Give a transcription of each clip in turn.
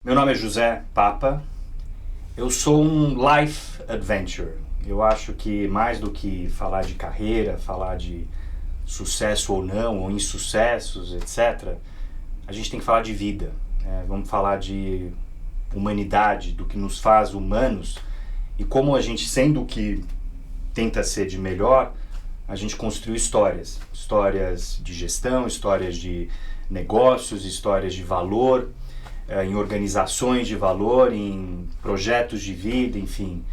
Meu nome é José Papa, eu sou um life adventure. Eu acho que mais do que falar de carreira, falar de sucesso ou não, ou insucessos, etc., a gente tem que falar de vida. Vamos falar de humanidade, do que nos faz humanos e como a gente, sendo o que tenta ser de melhor, a gente construiu histórias. Histórias de gestão, histórias de negócios, histórias de valor, em organizações de valor, em projetos de vida, enfim.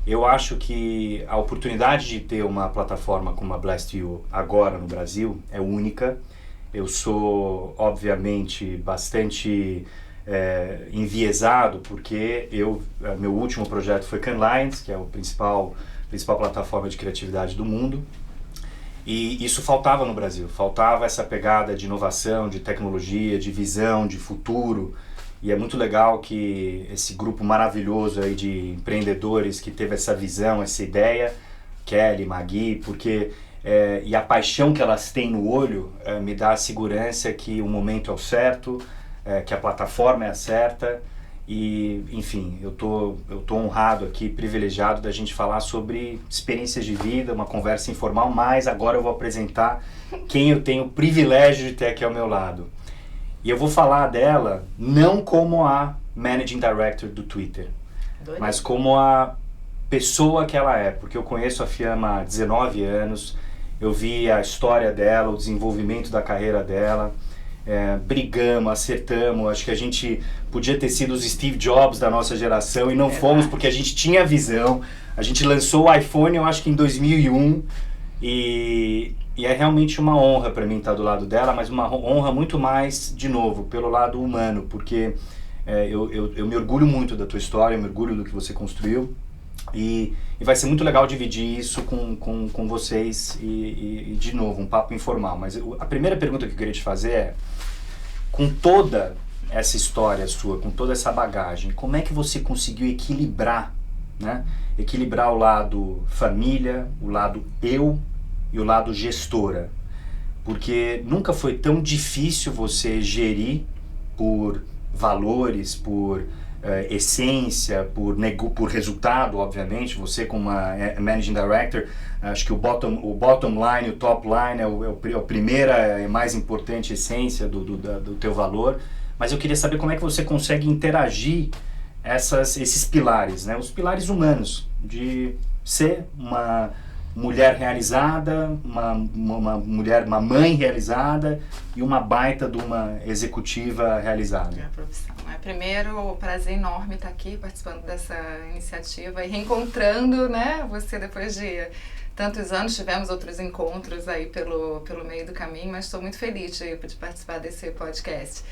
Eu acho que a oportunidade de ter uma plataforma como a Blast You agora no Brasil é única. Eu sou, obviamente, bastante enviesado, porque meu último projeto foi Cannes Lions, que é a principal plataforma de criatividade do mundo. E isso faltava no Brasil, faltava essa pegada de inovação, de tecnologia, de visão, de futuro. E é muito legal que esse grupo maravilhoso aí de empreendedores que teve essa visão, essa ideia, Kelly, Magui, porque e a paixão que elas têm no olho me dá a segurança que o momento é o certo, que a plataforma é a certa. E, enfim, eu tô honrado aqui, privilegiado da gente falar sobre experiências de vida, uma conversa informal, mas agora eu vou apresentar quem eu tenho o privilégio de ter aqui ao meu lado. E eu vou falar dela não como a Managing Director do Twitter, mas como a pessoa que ela é, porque eu conheço a Fiamma há 19 anos, eu vi a história dela, o desenvolvimento da carreira dela, brigamos, acertamos, acho que a gente podia ter sido os Steve Jobs da nossa geração e não fomos porque a gente tinha visão. A gente lançou o iPhone, eu acho que em 2001, e é realmente uma honra para mim estar do lado dela, mas uma honra muito mais, de novo, pelo lado humano, porque eu me orgulho muito da tua história, eu me orgulho do que você construiu, e vai ser muito legal dividir isso com vocês e, de novo, um papo informal. Mas a primeira pergunta que eu queria te fazer é, com toda essa história sua, com toda essa bagagem, como é que você conseguiu equilibrar, né? Equilibrar o lado família, o lado eu e o lado gestora? Porque nunca foi tão difícil você gerir por valores, por essência, por resultado, obviamente. Você como uma Managing Director, acho que o bottom line, o top line é a primeira e mais importante essência do teu valor. Mas eu queria saber como é que você consegue interagir esses pilares, né? Os pilares humanos, de ser uma mulher realizada, uma mãe realizada e uma baita de uma executiva realizada. Minha profissão. Primeiro, prazer enorme estar aqui participando dessa iniciativa e reencontrando, né, você depois de tantos anos. Tivemos outros encontros aí pelo meio do caminho, mas estou muito feliz de participar desse podcast.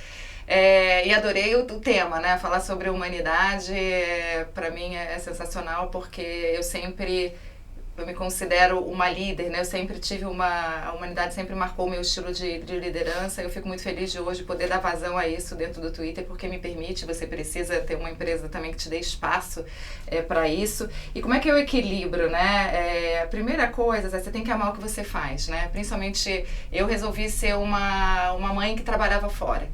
E adorei o tema, né? Falar sobre humanidade, para mim é sensacional, porque eu me considero uma líder, né? Eu sempre tive a humanidade sempre marcou o meu estilo de liderança. Eu fico muito feliz de hoje poder dar vazão a isso dentro do Twitter, porque me permite. Você precisa ter uma empresa também que te dê espaço para isso. E como é que eu equilibro, né? A primeira coisa, você tem que amar o que você faz, né? Principalmente, eu resolvi ser uma mãe que trabalhava fora.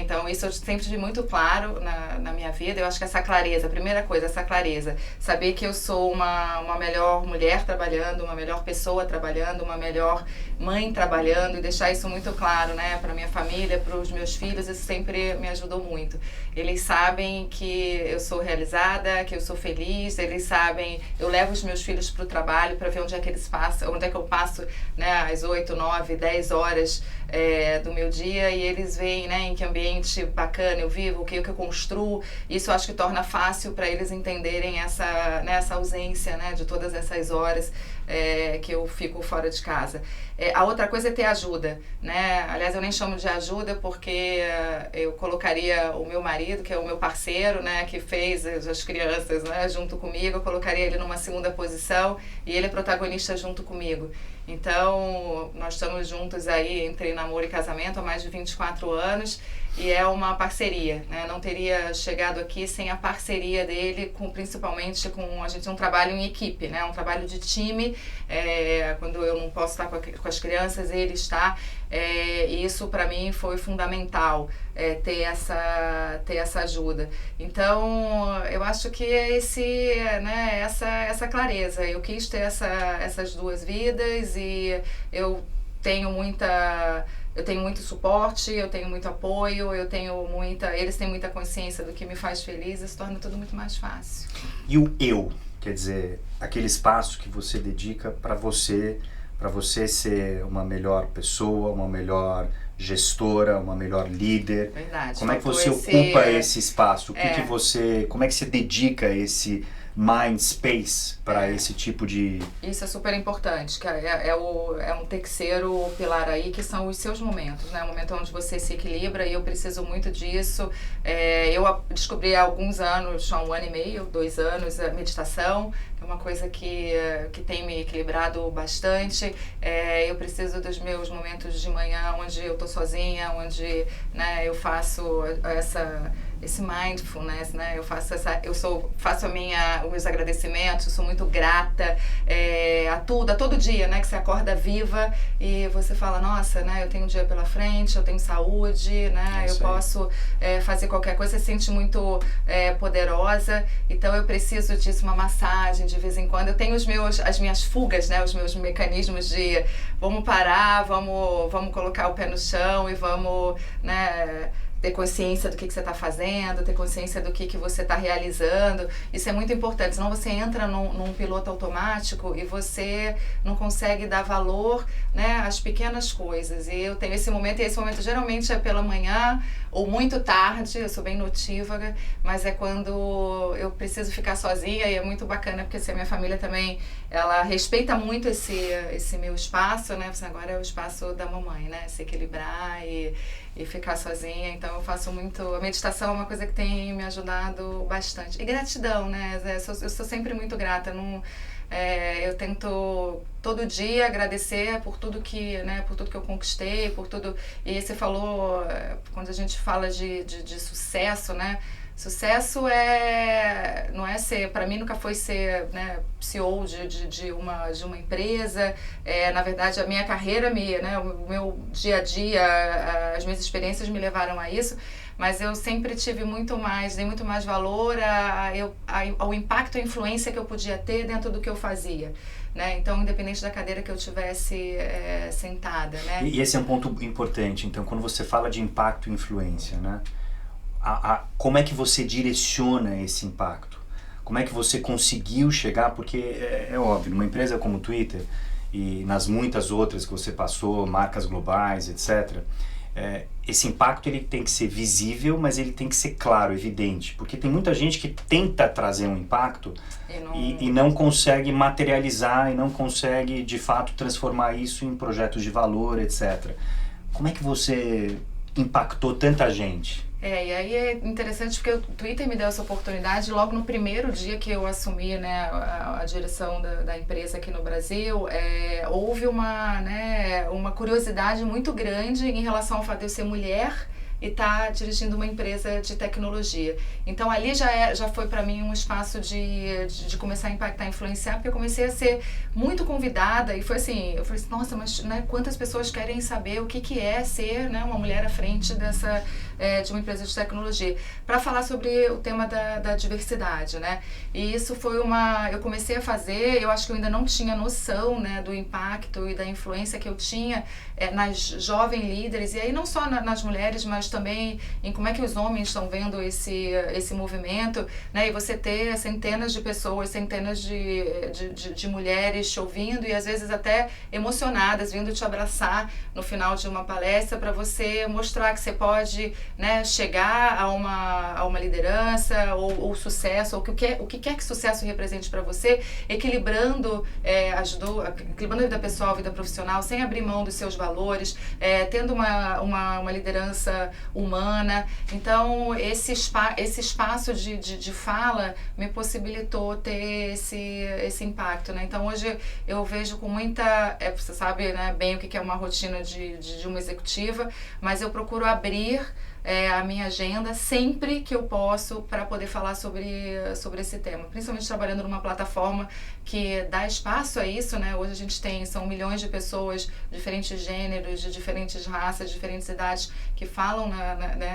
Então isso eu sempre tive muito claro na minha vida. Eu acho que essa clareza, a primeira coisa, essa clareza, saber que eu sou uma melhor mulher trabalhando, uma melhor pessoa trabalhando, uma melhor mãe trabalhando, e deixar isso muito claro, né, para minha família, para os meus filhos, isso sempre me ajudou muito. Eles sabem que eu sou realizada, que eu sou feliz, eles sabem, eu levo os meus filhos para o trabalho para ver onde é que eles passam, onde é que eu passo, né, às 8, 9, 10 horas do meu dia, e eles veem, né, em que ambiente bacana eu vivo, o que eu construo. Isso eu acho que torna fácil para eles entenderem essa ausência, né, de todas essas horas que eu fico fora de casa. A outra coisa é ter ajuda, né? Aliás, eu nem chamo de ajuda porque eu colocaria o meu marido, que é o meu parceiro, né, que fez as crianças, né, junto comigo, eu colocaria ele numa segunda posição e ele é protagonista junto comigo. Então, nós estamos juntos aí entre namoro e casamento há mais de 24 anos e é uma parceria, né? Não teria chegado aqui sem a parceria dele, principalmente com a gente um trabalho em equipe, né? Um trabalho de time. Quando eu não posso estar com as crianças, ele está. E isso para mim foi fundamental. ter essa ajuda. Então, eu acho que é essa clareza. Eu quis ter essas duas vidas e eu tenho muito suporte, eu tenho muito apoio, eles têm muita consciência do que me faz feliz, isso torna tudo muito mais fácil. E o eu, quer dizer, aquele espaço que você dedica para você ser uma melhor pessoa, uma melhor gestora, uma melhor líder. Verdade. Como é que você ocupa esse espaço? Como é que você dedica esse mind space para esse tipo de... Isso é super importante, que é um terceiro pilar aí, que são os seus momentos, né? O momento onde você se equilibra, e eu preciso muito disso. Eu descobri há alguns anos, há 1 ano e meio, 2 anos, a meditação, que é uma coisa que tem me equilibrado bastante. Eu preciso dos meus momentos de manhã, onde eu tô sozinha, onde, né, eu faço esse mindfulness, né? Eu faço os meus agradecimentos, eu sou muito grata a todo dia, né? Que você acorda viva e você fala, nossa, né? Eu tenho um dia pela frente, eu tenho saúde, né? Eu posso fazer qualquer coisa, você se sente muito poderosa. Então eu preciso disso, uma massagem de vez em quando. Eu tenho as minhas fugas, né? Os meus mecanismos de vamos parar, vamos colocar o pé no chão e vamos, né? Ter consciência do que você está fazendo, ter consciência do que você está realizando. Isso é muito importante, senão você entra num piloto automático e você não consegue dar valor, né, às pequenas coisas. E eu tenho esse momento, e esse momento geralmente é pela manhã ou muito tarde, eu sou bem notívaga, mas é quando eu preciso ficar sozinha, e é muito bacana, porque assim, a minha família também, ela respeita muito esse meu espaço, né, agora é o espaço da mamãe, né, se equilibrar e ficar sozinha. Então eu faço muito, a meditação é uma coisa que tem me ajudado bastante. E gratidão, né, eu sou sempre muito grata, eu tento todo dia agradecer por tudo que eu conquistei, por tudo. E você falou, quando a gente fala de sucesso, né? Sucesso não é ser, para mim nunca foi ser, né, CEO de uma empresa. Na verdade, a minha carreira, né, o meu dia a dia, as minhas experiências me levaram a isso. Mas eu sempre dei muito mais valor ao impacto e à influência que eu podia ter dentro do que eu fazia, né? Então, independente da cadeira que eu tivesse sentada, né? E esse é um ponto importante. Então, quando você fala de impacto e influência, né? Como é que você direciona esse impacto? Como é que você conseguiu chegar? Porque é óbvio, numa empresa como o Twitter e nas muitas outras que você passou, marcas globais, etc., esse impacto ele tem que ser visível, mas ele tem que ser claro, evidente, porque tem muita gente que tenta trazer um impacto e não consegue materializar, e não consegue de fato transformar isso em projetos de valor, etc. Como é que você impactou tanta gente? E aí é interessante porque o Twitter me deu essa oportunidade logo no primeiro dia que eu assumi, né, a direção da empresa aqui no Brasil. Houve uma curiosidade muito grande em relação ao fato de eu ser mulher e estar dirigindo uma empresa de tecnologia. Então ali já foi para mim um espaço de começar a impactar, influenciar, porque eu comecei a ser muito convidada e foi assim, eu falei assim, nossa, mas, né, quantas pessoas querem saber o que é ser, né, uma mulher à frente de uma empresa de tecnologia, para falar sobre o tema da diversidade, né? E isso foi eu comecei a fazer, eu acho que eu ainda não tinha noção, né, do impacto e da influência que eu tinha nas jovens líderes, e aí não só nas mulheres, mas também em como é que os homens estão vendo esse movimento, né? E você ter centenas de pessoas, centenas de mulheres te ouvindo e às vezes até emocionadas, vindo te abraçar no final de uma palestra para você mostrar que você pode, né, chegar a uma liderança ou sucesso, ou o que quer que sucesso represente para você, equilibrando a vida pessoal, a vida profissional, sem abrir mão dos seus valores, tendo uma liderança humana. Então esse espaço de fala me possibilitou ter esse impacto, né? Então hoje eu vejo com muita, você sabe, né, bem o que é uma rotina de uma executiva, mas eu procuro abrir a minha agenda sempre que eu posso para poder falar sobre esse tema, principalmente trabalhando numa plataforma que dá espaço a isso, né? Hoje a gente são milhões de pessoas, diferentes gêneros, de diferentes raças, diferentes idades, que falam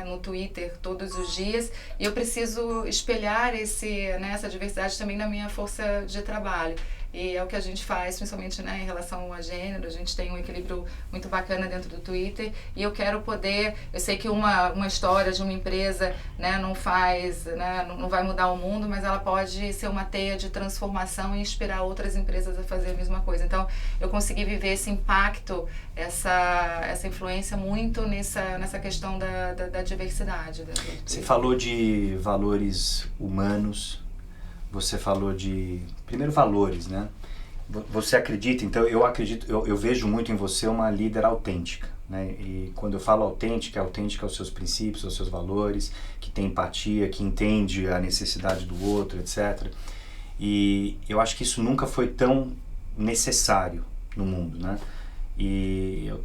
no Twitter todos os dias, e eu preciso espelhar essa diversidade também na minha força de trabalho. E é o que a gente faz, principalmente, né, em relação a gênero. A gente tem um equilíbrio muito bacana dentro do Twitter. E eu quero poder... Eu sei que uma história de uma empresa, né, não vai mudar o mundo, mas ela pode ser uma teia de transformação e inspirar outras empresas a fazer a mesma coisa. Então, eu consegui viver esse impacto, essa influência muito nessa questão da diversidade. Você falou de valores humanos. Você falou de, primeiro, valores, né? Você acredita, então eu vejo muito em você uma líder autêntica, né? E quando eu falo autêntica aos seus princípios, aos seus valores, que tem empatia, que entende a necessidade do outro, etc. E eu acho que isso nunca foi tão necessário no mundo, né? E eu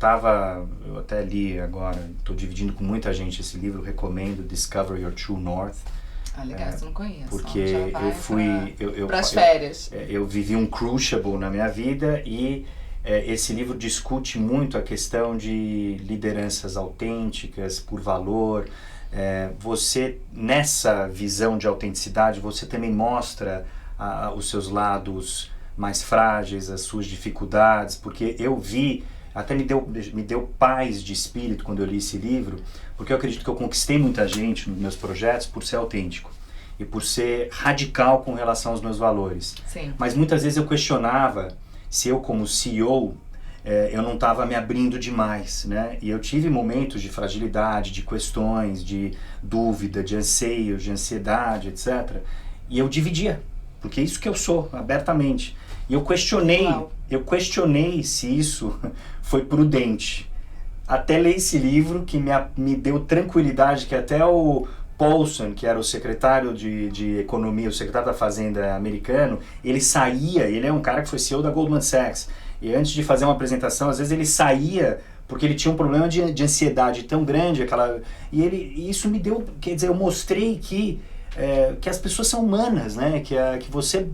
até li agora, estou dividindo com muita gente esse livro, recomendo, Discover Your True North. Ah, legal, eu não conheço. Porque eu fui... Para as férias. Eu vivi um crucible na minha vida e esse livro discute muito a questão de lideranças autênticas, por valor. Você, nessa visão de autenticidade, você também mostra os seus lados mais frágeis, as suas dificuldades, porque eu vi... Até me deu paz de espírito quando eu li esse livro, porque eu acredito que eu conquistei muita gente nos meus projetos por ser autêntico e por ser radical com relação aos meus valores. Sim. Mas muitas vezes eu questionava se eu, como CEO, eu não estava me abrindo demais, né? E eu tive momentos de fragilidade, de questões, de dúvida, de anseios, de ansiedade, etc. E eu dividia, porque é isso que eu sou, abertamente. E eu questionei se isso foi prudente. Até ler esse livro que me deu tranquilidade, que até o Paulson, que era o secretário de Economia, o secretário da Fazenda americano, ele é um cara que foi CEO da Goldman Sachs. E antes de fazer uma apresentação, às vezes ele saía porque ele tinha um problema de ansiedade tão grande. E isso me deu, quer dizer, eu mostrei que as pessoas são humanas, né? Que você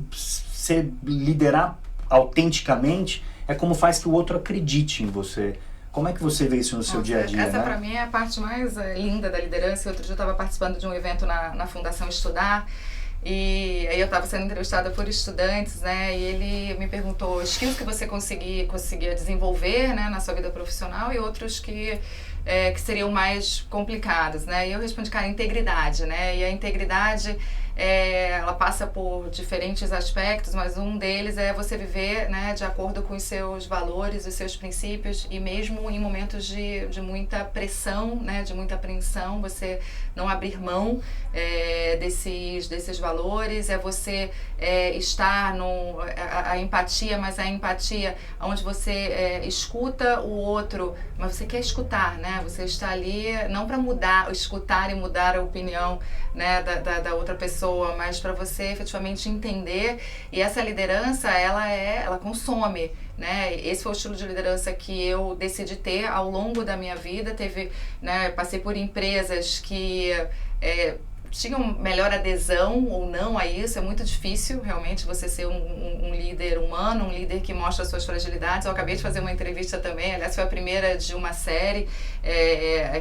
liderar autenticamente é como faz que o outro acredite em você. Como é que você vê isso no seu dia a dia? Essa, né? Para mim, é a parte mais linda da liderança. Outro dia eu estava participando de um evento na Fundação Estudar, e aí eu estava sendo entrevistada por estudantes, né? E ele me perguntou skills que você conseguia desenvolver, né, na sua vida profissional, e outros que seriam mais complicados, né? E eu respondi, cara, integridade, né? E a integridade, ela passa por diferentes aspectos, mas um deles é você viver, né, de acordo com os seus valores, os seus princípios, e mesmo em momentos de muita pressão, né, de muita apreensão, você não abrir mão desses valores, você estar a empatia, mas a empatia onde você escuta o outro, mas você quer escutar, né? Você está ali não para escutar e mudar a opinião, né, da outra pessoa, mas para você efetivamente entender. E essa liderança, ela consome, né? Esse foi o estilo de liderança que eu decidi ter ao longo da minha vida. Passei por empresas que tinham melhor adesão ou não a isso. É muito difícil realmente você ser um líder humano, um líder que mostra as suas fragilidades. Eu acabei de fazer uma entrevista também, aliás foi a primeira de uma série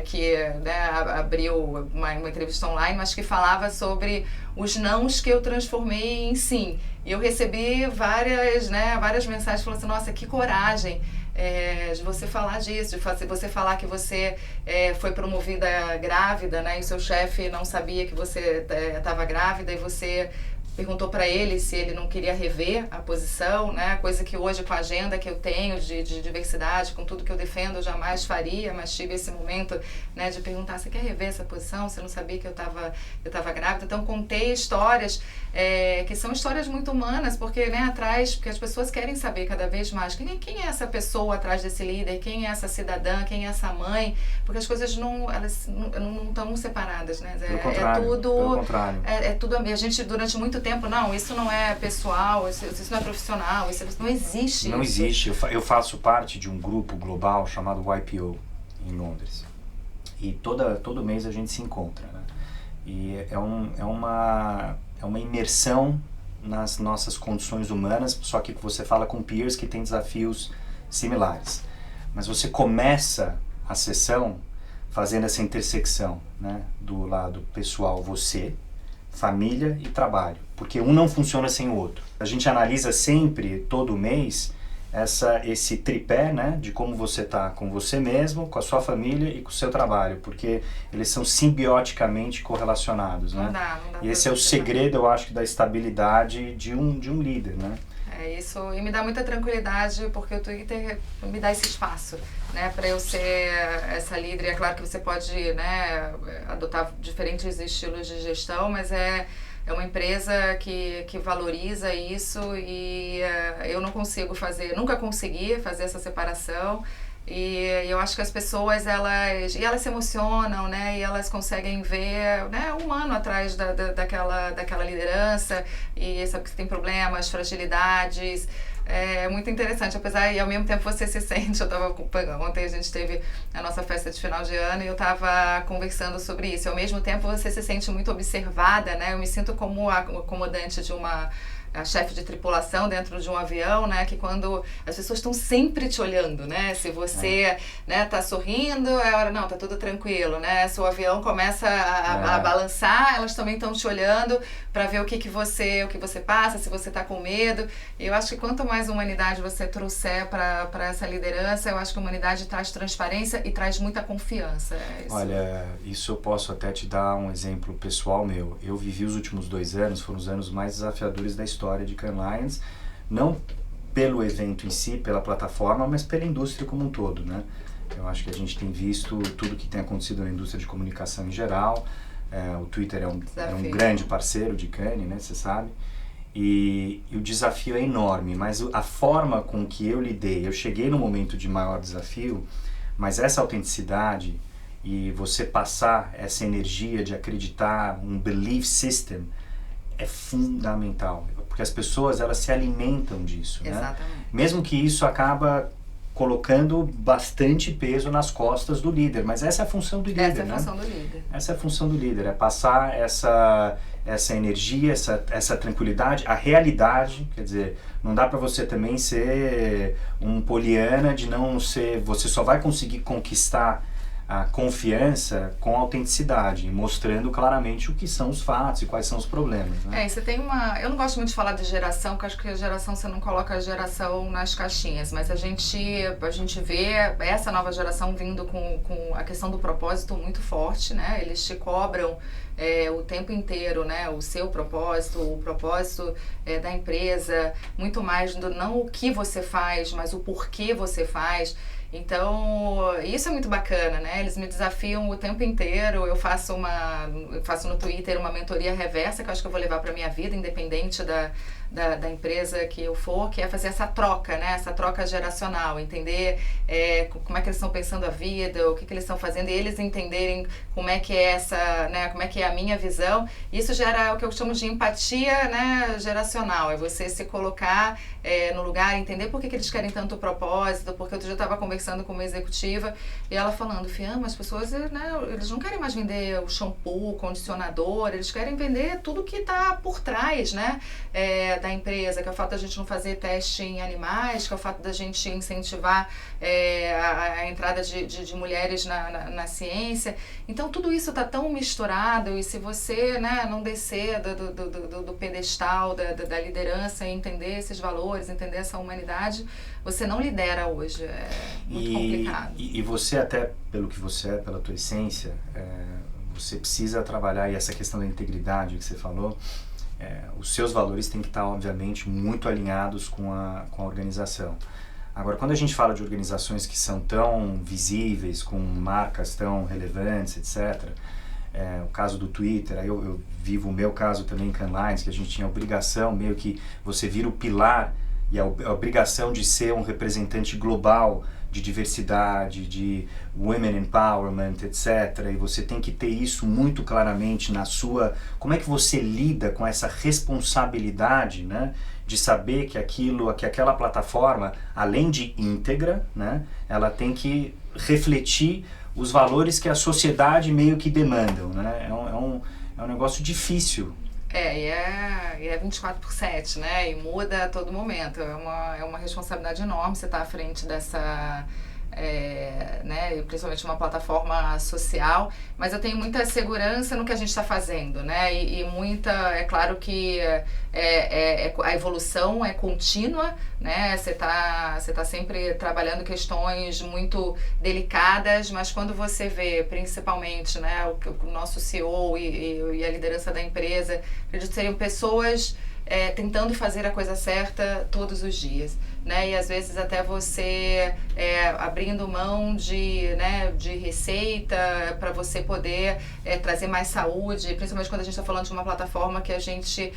que, né, abriu uma entrevista online, mas que falava sobre os nãos que eu transformei em sim. E eu recebi várias mensagens falando assim, nossa, que coragem de você falar disso, de você falar que você foi promovida grávida, né, e o seu chefe não sabia que você estava grávida, e você perguntou para ele se ele não queria rever a posição, né? Coisa que hoje, com a agenda que eu tenho de diversidade, com tudo que eu defendo, eu jamais faria, mas tive esse momento, né, de perguntar, você quer rever essa posição? Você não sabia que eu estava grávida? Então, contei histórias que são histórias muito humanas, porque, né, porque as pessoas querem saber cada vez mais quem é essa pessoa atrás desse líder, quem é essa cidadã, quem é essa mãe, porque as coisas não estão separadas, né? Pelo contrário. É tudo, a gente, durante muito tempo, não, isso não é pessoal, isso não é profissional, isso não existe. Não existe. Eu faço parte de um grupo global chamado YPO, em Londres. e todo mês a gente se encontra, né? E é uma imersão nas nossas condições humanas, só que você fala com peers que têm desafios similares. Mas você começa a sessão fazendo essa intersecção, né, do lado pessoal, você, família e trabalho, porque um não funciona sem o outro. A gente analisa sempre, todo mês, esse tripé, né, de como você está com você mesmo, com a sua família e com o seu trabalho, porque eles são simbioticamente correlacionados, né? Não dá E esse é o segredo, eu acho, da estabilidade de um líder, né? É isso, e me dá muita tranquilidade, porque o Twitter me dá esse espaço, né, para eu ser essa líder. É claro que você pode, né, adotar diferentes estilos de gestão, mas é uma empresa que valoriza isso, e eu não consigo nunca consegui fazer essa separação. E eu acho que as pessoas, elas se emocionam, né, e elas conseguem ver, né, o humano atrás daquela liderança, e sabe que tem problemas, fragilidades. É muito interessante, apesar, e ao mesmo tempo você se sente, ontem a gente teve a nossa festa de final de ano e eu estava conversando sobre isso, e ao mesmo tempo você se sente muito observada, né, eu me sinto como a comandante de a chefe de tripulação dentro de um avião, né, que quando as pessoas estão sempre te olhando, né, se você, né, tá sorrindo, é hora, não, tá tudo tranquilo, né, se o avião começa a balançar, elas também estão te olhando para ver o que você passa, se você tá com medo. E eu acho que quanto mais humanidade você trouxer para essa liderança, eu acho que a humanidade traz transparência e traz muita confiança. Olha, isso eu posso até te dar um exemplo pessoal meu. Eu vivi os últimos 2 anos, foram os anos mais desafiadores da história de Cannes Lions, não pelo evento em si, pela plataforma, mas pela indústria como um todo, né? Eu acho que a gente tem visto tudo que tem acontecido na indústria de comunicação em geral. O Twitter é um grande parceiro de Cannes, né? Você sabe. E o desafio é enorme, mas a forma com que eu lidei, eu cheguei no momento de maior desafio, mas essa autenticidade e você passar essa energia de acreditar, um belief system, é fundamental, porque as pessoas, elas se alimentam disso, né? Mesmo que isso acaba colocando bastante peso nas costas do líder, mas essa é a função do líder, né? Essa é a função do líder, é passar essa energia, essa tranquilidade, a realidade. Quer dizer, não dá para você também ser um poliana de não ser, você só vai conseguir conquistar a confiança com autenticidade, mostrando claramente o que são os fatos e quais são os problemas, né? Você tem eu não gosto muito de falar de geração, porque acho que a geração, você não coloca a geração nas caixinhas, mas a gente vê essa nova geração vindo com a questão do propósito muito forte, né? Eles te cobram o tempo inteiro, né, o seu propósito, o propósito da empresa, muito mais não o que você faz, mas o porquê você faz. Então, isso é muito bacana, né? Eles me desafiam o tempo inteiro. Eu faço no Twitter uma mentoria reversa, que eu acho que eu vou levar para minha vida, independente da empresa que eu for, que é fazer essa troca, né? Essa troca geracional, entender como é que eles estão pensando a vida, o que eles estão fazendo, e eles entenderem como é que é né? Como é que é a minha visão. Isso gera o que eu chamo de empatia, né, geracional. É você se colocar no lugar, entender por que eles querem tanto propósito, porque outro dia eu estava conversando com uma executiva e ela falando, Fiamma, as pessoas, né, eles não querem mais vender o shampoo, o condicionador, eles querem vender tudo que está por trás, né, da empresa, que é o fato da gente não fazer teste em animais, que é o fato da gente incentivar a entrada de mulheres na ciência. Então tudo isso está tão misturado, e se você, né, não descer do pedestal da liderança e entender esses valores, entender essa humanidade, você não lidera hoje. É muito complicado. E você, até pelo que você é, pela tua essência, você precisa trabalhar, e essa questão da integridade que você falou, os seus valores têm que estar, obviamente, muito alinhados com a organização. Agora, quando a gente fala de organizações que são tão visíveis, com marcas tão relevantes, etc., o caso do Twitter, aí eu vivo o meu caso também em Cannes Lions, que a gente tinha a obrigação, meio que você vira o pilar e a obrigação de ser um representante global de diversidade, de women empowerment, etc. E você tem que ter isso muito claramente na sua... Como é que você lida com essa responsabilidade, né, de saber que aquela plataforma, além de íntegra, né, ela tem que refletir os valores que a sociedade meio que demandam, né? É um negócio difícil. E é 24/7, né? E muda a todo momento. É uma responsabilidade enorme você estar à frente dessa... né, principalmente uma plataforma social, mas eu tenho muita segurança no que a gente está fazendo, né, e muita, é claro que a evolução é contínua, né, você tá sempre trabalhando questões muito delicadas, mas quando você vê, principalmente, né, o nosso CEO e a liderança da empresa, acredito que seriam pessoas tentando fazer a coisa certa todos os dias, né? E às vezes até você abrindo mão de receita para você poder trazer mais saúde, principalmente quando a gente está falando de uma plataforma que a gente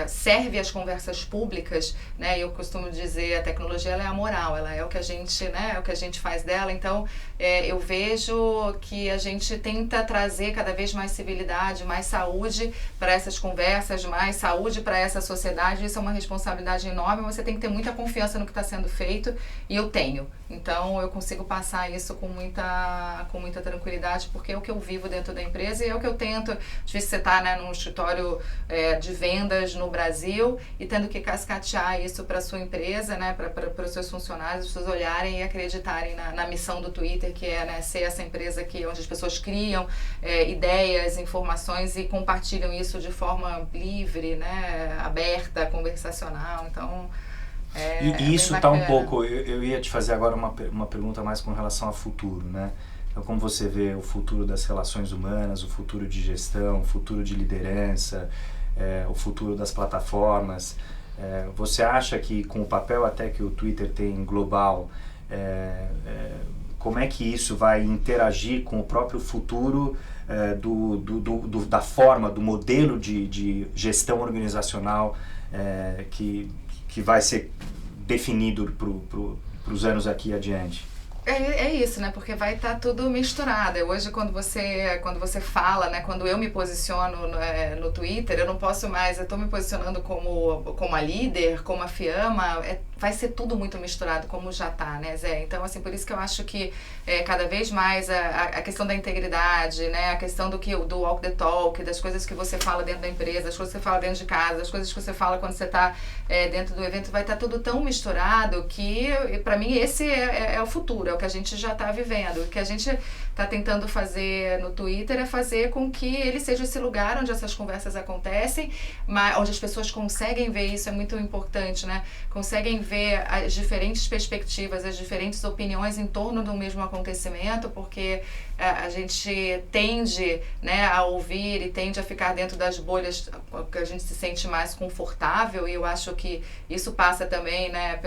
serve as conversas públicas, né? Eu costumo dizer, a tecnologia ela é a moral, ela é o que a gente, né? É o que a gente faz dela. Então eu vejo que a gente tenta trazer cada vez mais civilidade, mais saúde para essas conversas, mais saúde para essa sociedade. Isso é uma responsabilidade enorme, você tem que ter muita confiança no que está sendo feito, e eu tenho. Então eu consigo passar isso com muita tranquilidade, porque é o que eu vivo dentro da empresa e é o que eu tento. Difícil você estar, né, num escritório de vendas no Brasil e tendo que cascatear isso para a sua empresa, né, para os seus funcionários, as pessoas olharem e acreditarem na missão do Twitter, que é, né, ser essa empresa onde as pessoas criam ideias, informações e compartilham isso de forma livre, né, aberta, conversacional. Então e isso está um pouco, eu ia te fazer agora uma pergunta mais com relação ao futuro, né? Então, como você vê o futuro das relações humanas, o futuro de gestão, o futuro de liderança, o futuro das plataformas, você acha que com o papel até que o Twitter tem global, como é que isso vai interagir com o próprio futuro da forma, do modelo de gestão organizacional que vai ser definido para os anos aqui adiante? É isso, né? Porque vai estar tudo misturado. Hoje, quando você fala, né? Quando eu me posiciono no Twitter, eu não posso mais... Eu estou me posicionando como a líder, como a Fiamma. Vai ser tudo muito misturado, como já está, né, Zé? Então, assim, por isso que eu acho que cada vez mais a questão da integridade, né? A questão do walk the talk, das coisas que você fala dentro da empresa, das coisas que você fala dentro de casa, das coisas que você fala quando você está dentro do evento, vai estar tudo tão misturado que, para mim, esse é o futuro. É o que a gente já está vivendo. O que a gente está tentando fazer no Twitter é fazer com que ele seja esse lugar onde essas conversas acontecem, mas onde as pessoas conseguem ver isso, é muito importante, né? Conseguem ver as diferentes perspectivas, as diferentes opiniões em torno do mesmo acontecimento, porque a gente tende, né, a ouvir e tende a ficar dentro das bolhas que a gente se sente mais confortável, e eu acho que isso passa também, né,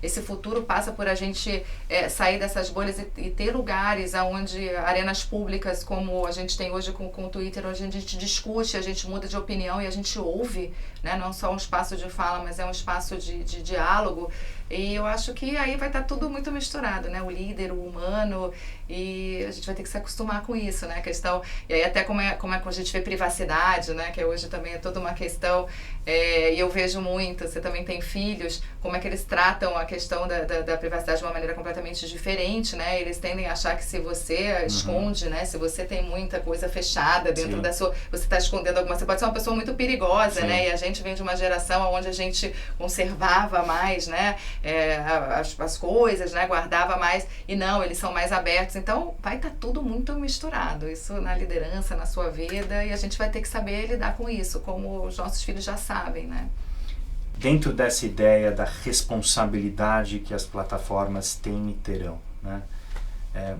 esse futuro passa por a gente sair dessas bolhas e ter lugares onde, arenas públicas como a gente tem hoje com o Twitter, onde a gente discute, a gente muda de opinião e a gente ouve, né, não só um espaço de fala, mas é um espaço de diálogo. E eu acho que aí vai estar tudo muito misturado, né? O líder, o humano, e a gente vai ter que se acostumar com isso, né? A questão, e aí até como é que a gente vê privacidade, né? Que hoje também é toda uma questão, e eu vejo muito, você também tem filhos, como é que eles tratam a questão da privacidade de uma maneira completamente diferente, né? Eles tendem a achar que se você esconde, né? Se você tem muita coisa fechada dentro da sua... Você está escondendo alguma... Você pode ser uma pessoa muito perigosa, né? E a gente vem de uma geração onde a gente conservava mais, né? As coisas, né? Guardava mais, e não, eles são mais abertos. Então vai estar tudo muito misturado, isso na liderança, na sua vida, e a gente vai ter que saber lidar com isso, como os nossos filhos já sabem, né? Dentro dessa ideia da responsabilidade que as plataformas têm e terão, né?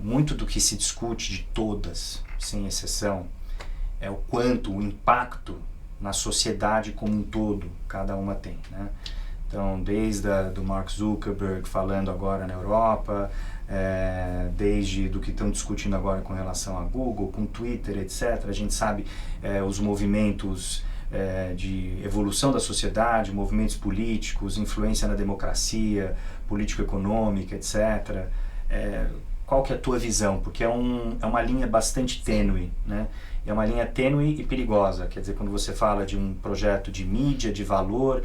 Muito do que se discute de todas, sem exceção, é o quanto o impacto na sociedade como um todo cada uma tem, né? Então, desde do Mark Zuckerberg falando agora na Europa, desde do que estão discutindo agora com relação a Google, com Twitter, etc. A gente sabe os movimentos de evolução da sociedade, movimentos políticos, influência na democracia, político-econômica, etc. Qual que é a tua visão? Porque é uma linha bastante tênue, né? É uma linha tênue e perigosa, quer dizer, quando você fala de um projeto de mídia, de valor,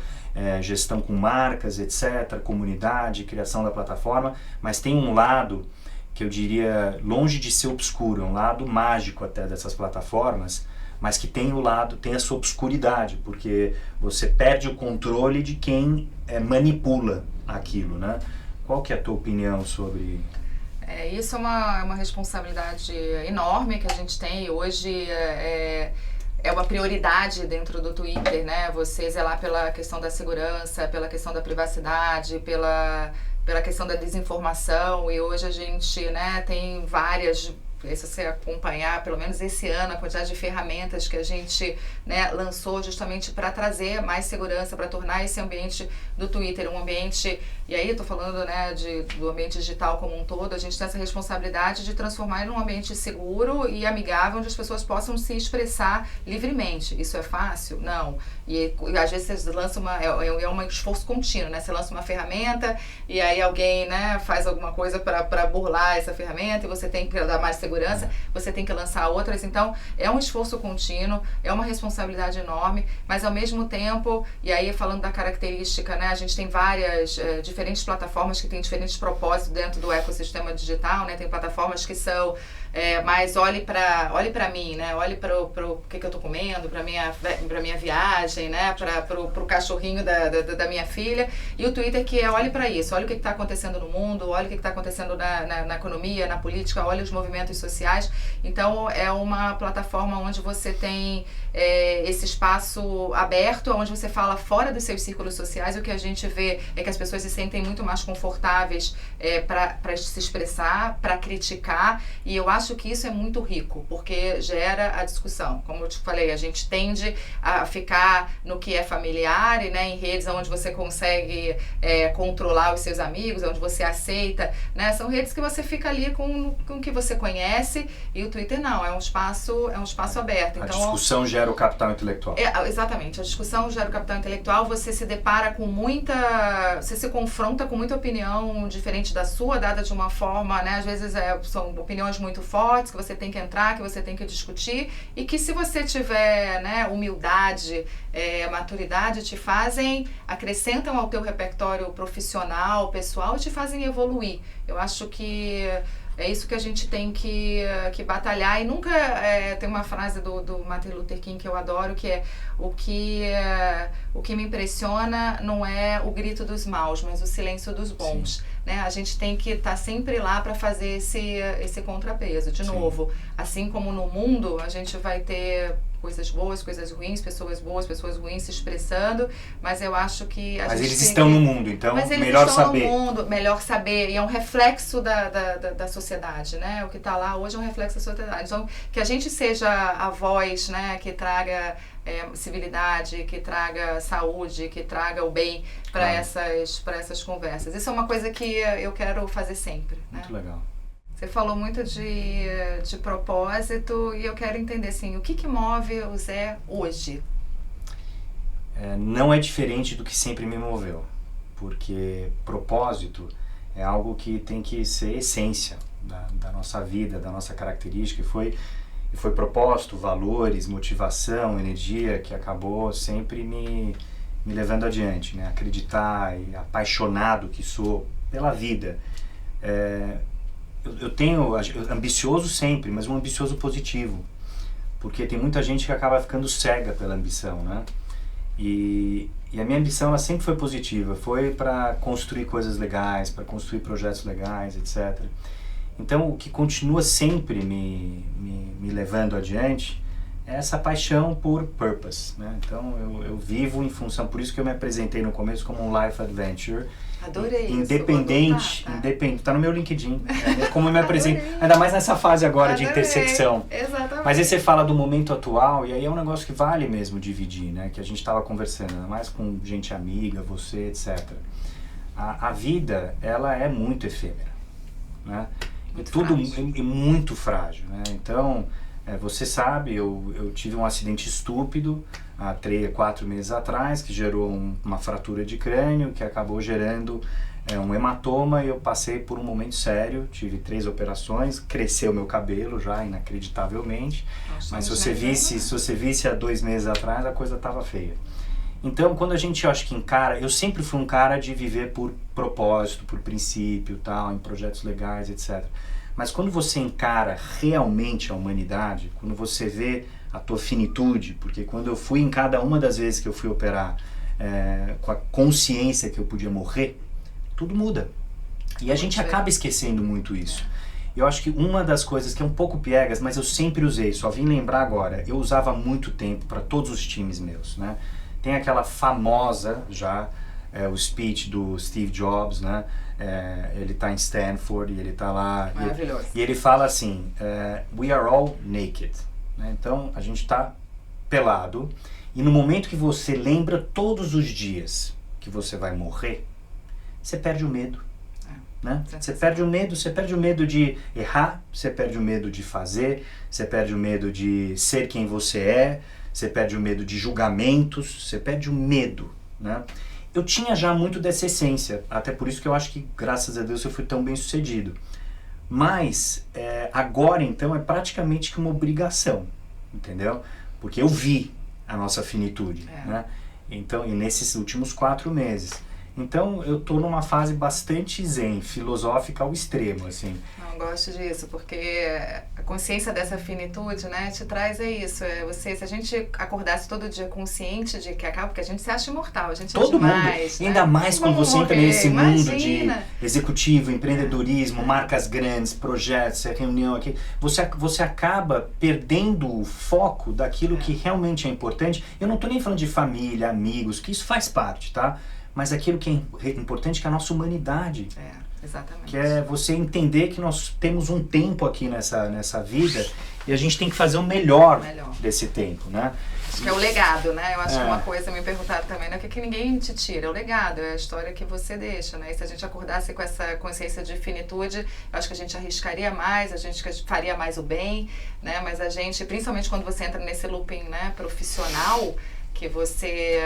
gestão com marcas, etc., comunidade, criação da plataforma, mas tem um lado que eu diria, longe de ser obscuro, é um lado mágico até dessas plataformas, mas que tem tem a sua obscuridade, porque você perde o controle de quem manipula aquilo, né? Qual que é a tua opinião sobre... Isso é uma responsabilidade enorme que a gente tem. Hoje é uma prioridade dentro do Twitter, né? Você zelar pela questão da segurança, pela questão da privacidade, pela questão da desinformação. E hoje a gente, né, tem várias... Se você acompanhar, pelo menos esse ano, a quantidade de ferramentas que a gente, né, lançou justamente para trazer mais segurança, para tornar esse ambiente do Twitter um ambiente, e aí eu tô falando, né, do ambiente digital como um todo, a gente tem essa responsabilidade de transformar ele num ambiente seguro e amigável, onde as pessoas possam se expressar livremente. Isso é fácil? Não. E às vezes você lança um esforço contínuo, né? Você lança uma ferramenta e aí alguém, né, faz alguma coisa para burlar essa ferramenta e você tem que dar mais segurança, você tem que lançar outras. Então, é um esforço contínuo, é uma responsabilidade enorme, mas ao mesmo tempo, e aí falando da característica, né, a gente tem várias diferentes plataformas que têm diferentes propósitos dentro do ecossistema digital, né? Tem plataformas que são mais olhe para mim, né? Olhe para o que eu tô comendo, para minha viagem, né? Para o cachorrinho da minha filha. E o Twitter que olhe para isso, olhe o que está acontecendo no mundo, olhe o que está acontecendo na economia, na política, olhe os movimentos sociais. Então é uma plataforma onde você tem esse espaço aberto, onde você fala fora dos seus círculos sociais. O que a gente vê é que as pessoas se sentem muito mais confortáveis para se expressar, para criticar, e eu acho que isso é muito rico, porque gera a discussão. Como eu te falei, a gente tende a ficar no que é familiar e, né, em redes onde você consegue controlar os seus amigos, onde você aceita, né? São redes que você fica ali com o que você conhece, e o Twitter não, é um espaço aberto. A então, discussão gera o capital intelectual. Exatamente, a discussão gera o capital intelectual, você se depara com você se confronta com muita opinião diferente da sua, dada de uma forma, né, às vezes são opiniões muito fortes, que você tem que entrar, que você tem que discutir, e que se você tiver, né, humildade, maturidade, acrescentam ao teu repertório profissional, pessoal, e te fazem evoluir. Eu acho que é isso que a gente tem que batalhar, e nunca... tem uma frase do Martin Luther King que eu adoro, que é o que me impressiona não é o grito dos maus, mas o silêncio dos bons. Né? A gente tem que estar sempre lá para fazer esse contrapeso. De novo, assim como no mundo, a gente vai ter coisas boas, coisas ruins, pessoas boas, pessoas ruins se expressando, mas eu acho que Mas eles estão no mundo, então melhor saber. No mundo, melhor saber, e é um reflexo da sociedade, né? O que está lá hoje é um reflexo da sociedade. Então, que a gente seja a voz, né, que traga civilidade, que traga saúde, que traga o bem para essas conversas. Isso é uma coisa que eu quero fazer sempre. Né? Muito legal. Você falou muito de propósito, e eu quero entender, assim, o que move o Zé hoje? Não é diferente do que sempre me moveu, porque propósito é algo que tem que ser essência da nossa vida, da nossa característica, e foi propósito, valores, motivação, energia, que acabou sempre me levando adiante, né? Acreditar, e apaixonado que sou pela vida. Eu tenho ambicioso sempre, mas um ambicioso positivo, porque tem muita gente que acaba ficando cega pela ambição, né? E a minha ambição, ela sempre foi positiva, foi para construir coisas legais, para construir projetos legais, etc. Então, o que continua sempre me levando adiante é essa paixão por purpose, né? Então, eu vivo em função, por isso que eu me apresentei no começo como um life adventure. Adorei independente, tá no meu LinkedIn, como eu me apresento, ainda mais nessa fase agora de intersecção. Exatamente. Mas aí você fala do momento atual, e aí é um negócio que vale mesmo dividir, né? Que a gente estava conversando, ainda mais com gente amiga, você, etc. A vida, ela é muito efêmera, né? E muito frágil, né? Então, você sabe, eu tive um acidente estúpido há 4 meses atrás, que gerou uma fratura de crânio, que acabou gerando um hematoma, e eu passei por um momento sério, tive 3 operações, cresceu meu cabelo já, inacreditavelmente. Nossa, mas se você visse há 2 meses atrás, a coisa estava feia. Então, quando a gente, acho que encara, eu sempre fui um cara de viver por propósito, por princípio, tal, em projetos legais, etc. Mas quando você encara realmente a humanidade, quando você vê a tua finitude, porque quando eu fui em cada uma das vezes que eu fui operar com a consciência que eu podia morrer, tudo muda. E a gente acaba esquecendo muito isso. Eu acho que uma das coisas que é um pouco piegas, mas eu sempre usei, só vim lembrar agora, eu usava há muito tempo para todos os times meus, né? Tem aquela famosa já, o speech do Steve Jobs, né? Ele está em Stanford e ele está lá. Maravilhoso. E ele fala assim, we are all naked. Né? Então, a gente está pelado. E no momento que você lembra todos os dias que você vai morrer, você perde o medo. Né? Você perde o medo de errar, você perde o medo de fazer, você perde o medo de ser quem você é, você perde o medo de julgamentos, você perde o medo, né? Eu tinha já muito dessa essência, até por isso que eu acho que, graças a Deus, eu fui tão bem sucedido. Mas agora, então, é praticamente que uma obrigação, entendeu? Porque eu vi a nossa finitude, né? Então, e nesses últimos 4 meses. Então, eu tô numa fase bastante zen, filosófica ao extremo, assim. Não, gosto disso, porque a consciência dessa finitude, né, te traz isso. Você, se a gente acordasse todo dia consciente de que acaba, porque a gente se acha imortal, a gente todo é demais, mundo, né? ainda mais quando você entra nesse mundo de Imagina. executivo, empreendedorismo, marcas grandes, projetos, reunião aqui, você acaba perdendo o foco daquilo que realmente é importante. Eu não tô nem falando de família, amigos, que isso faz parte, tá? Mas aquilo que é importante, que é a nossa humanidade. Exatamente. Que é você entender que nós temos um tempo aqui nessa vida e a gente tem que fazer o melhor desse tempo, né? Acho que é o legado, né? Eu acho que uma coisa me perguntaram também, não é que ninguém te tira, é o legado, é a história que você deixa, né? E se a gente acordasse com essa consciência de finitude, eu acho que a gente arriscaria mais, a gente faria mais o bem, né? Mas a gente, principalmente quando você entra nesse looping, né, profissional, que você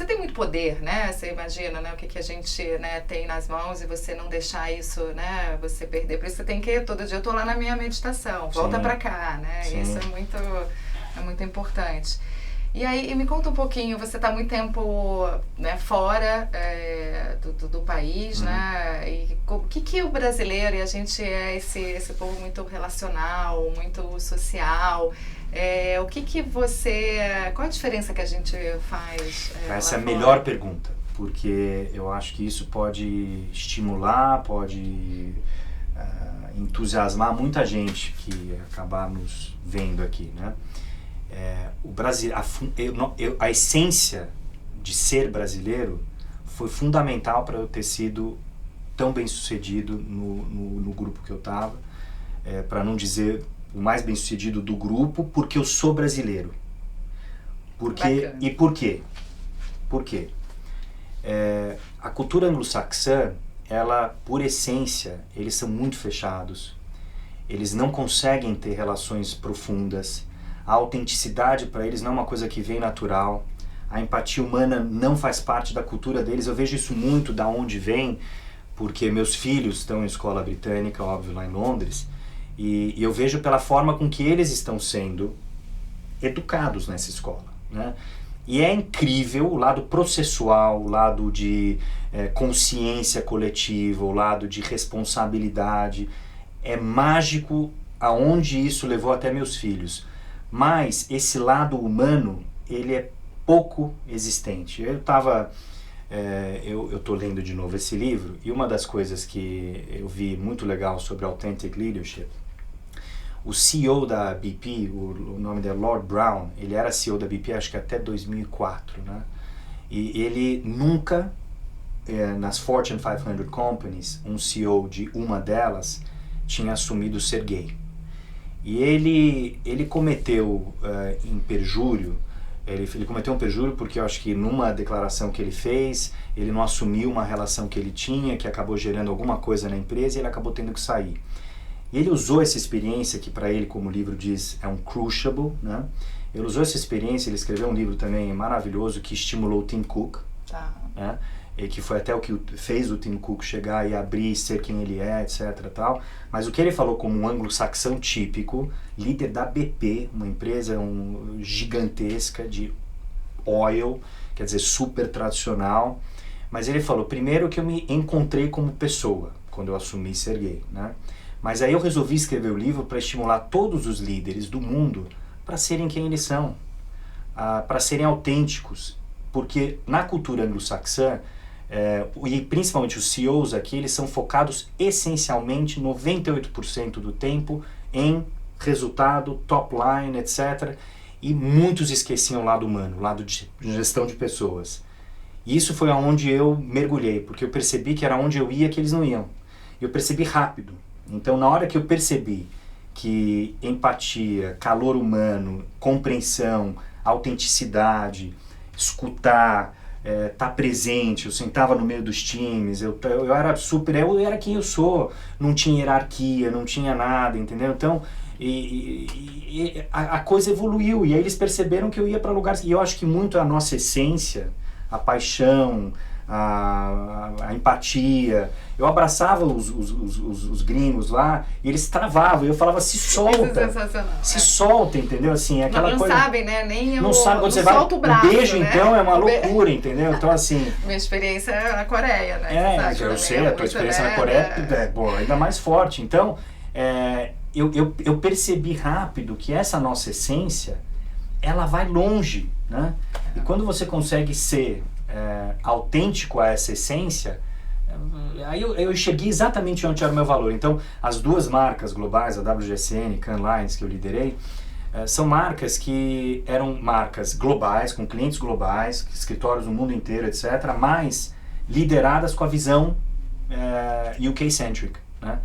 tem muito poder, né? Você imagina, né, o que a gente, né, tem nas mãos e você não deixar isso, né, você perder. Por isso você tem que, todo dia eu tô lá na minha meditação, volta pra cá, né? Sim. Isso é muito importante. E aí, me conta um pouquinho, você está muito tempo, né, fora do país, né? E o que o brasileiro, e a gente é esse povo muito relacional, muito social, o que você, qual a diferença que a gente faz? Essa é a melhor pergunta, porque eu acho que isso pode estimular, pode entusiasmar muita gente que acabar nos vendo aqui, né? O Brasil, a essência de ser brasileiro foi fundamental para eu ter sido tão bem sucedido no grupo que eu estava, para não dizer o mais bem sucedido do grupo, porque eu sou brasileiro. E por quê? Por quê? A cultura anglo-saxã, ela, por essência, eles são muito fechados, eles não conseguem ter relações profundas. A autenticidade para eles não é uma coisa que vem natural. A empatia humana não faz parte da cultura deles. Eu vejo isso muito da onde vem, porque meus filhos estão em escola britânica, óbvio, lá em Londres, e eu vejo pela forma com que eles estão sendo educados nessa escola, né? E é incrível o lado processual, o lado de consciência coletiva, o lado de responsabilidade. É mágico aonde isso levou até meus filhos. Mas esse lado humano, ele é pouco existente. Eu tô lendo de novo esse livro, e uma das coisas que eu vi muito legal sobre Authentic Leadership, o CEO da BP, o nome dele é Lord Brown, ele era CEO da BP acho que até 2004, né? E ele nunca, nas Fortune 500 Companies, um CEO de uma delas tinha assumido ser gay. E ele cometeu em perjúrio, ele cometeu um perjúrio porque eu acho que numa declaração que ele fez, ele não assumiu uma relação que ele tinha, que acabou gerando alguma coisa na empresa, e ele acabou tendo que sair. E ele usou essa experiência, que para ele, como o livro diz, é um crucible, né? Ele usou essa experiência, ele escreveu um livro também maravilhoso que estimulou o Tim Cook, né? E que foi até o que fez o Tim Cook chegar e abrir, ser quem ele é, etc. Tal. Mas o que ele falou como um anglo-saxão típico, líder da BP, uma empresa gigantesca de oil, quer dizer, super tradicional. Mas ele falou, primeiro que eu me encontrei como pessoa, quando eu assumi ser gay, né? Mas aí eu resolvi escrever o livro para estimular todos os líderes do mundo para serem quem eles são, para serem autênticos, porque na cultura anglo-saxã, e principalmente os CEOs aqui, eles são focados essencialmente 98% do tempo em resultado, top line, etc. E muitos esqueciam o lado humano, o lado de gestão de pessoas. E isso foi aonde eu mergulhei, porque eu percebi que era onde eu ia que eles não iam. Eu percebi rápido. Então, na hora que eu percebi que empatia, calor humano, compreensão, autenticidade, escutar, estar presente, eu sentava no meio dos times, eu era super, eu era quem eu sou, não tinha hierarquia, não tinha nada, entendeu? Então, a coisa evoluiu, e aí eles perceberam que eu ia para lugares, e eu acho que muito a nossa essência, a paixão, a empatia. Eu abraçava os gringos lá e eles travavam. E eu falava, se solta. Isso é sensacional. Se solta, entendeu? Assim, aquela não coisa. Não sabem, né? Nem não sabe quando você vai. Solta o braço, o beijo, né? então, é uma loucura, entendeu? Então, assim. Minha experiência é na Coreia, né? Eu sei, a tua experiência na Coreia é ainda mais forte. Então, eu percebi rápido que essa nossa essência, ela vai longe, né? E quando você consegue ser autêntico a essa essência, aí eu cheguei exatamente onde era o meu valor. Então, as duas marcas globais, a WGSN e Cannes Lions, que eu liderei, são marcas que eram marcas globais, com clientes globais, escritórios no mundo inteiro, etc., mas lideradas com a visão UK-centric, né?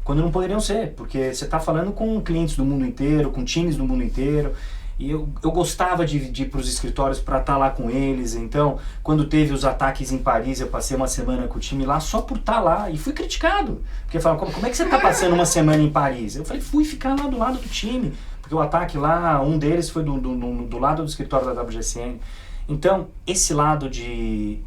Quando não poderiam ser, porque você está falando com clientes do mundo inteiro, com times do mundo inteiro. E eu gostava de ir para os escritórios para estar lá com eles. Então, quando teve os ataques em Paris, eu passei uma semana com o time lá só por estar lá. E fui criticado. Porque falavam, como é que você está passando uma semana em Paris? Eu falei, fui ficar lá do lado do time. Porque o ataque lá, um deles foi do lado do escritório da WGSN. Então, esse lado de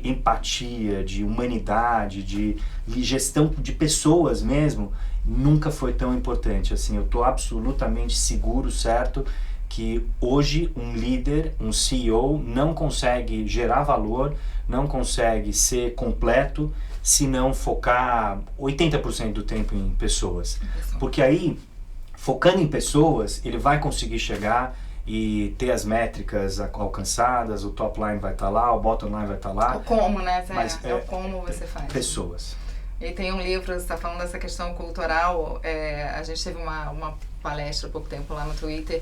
empatia, de humanidade, de gestão de pessoas mesmo, nunca foi tão importante. Assim, eu estou absolutamente seguro, certo, que hoje um líder, um CEO, não consegue gerar valor, não consegue ser completo se não focar 80% do tempo em pessoas. Porque aí, focando em pessoas, ele vai conseguir chegar e ter as métricas alcançadas, o top line vai estar lá, o bottom line vai estar lá. O como, né, Zé? Mas, o como você faz. Pessoas. E tem um livro, você está falando dessa questão cultural, a gente teve uma palestra há pouco tempo lá no Twitter,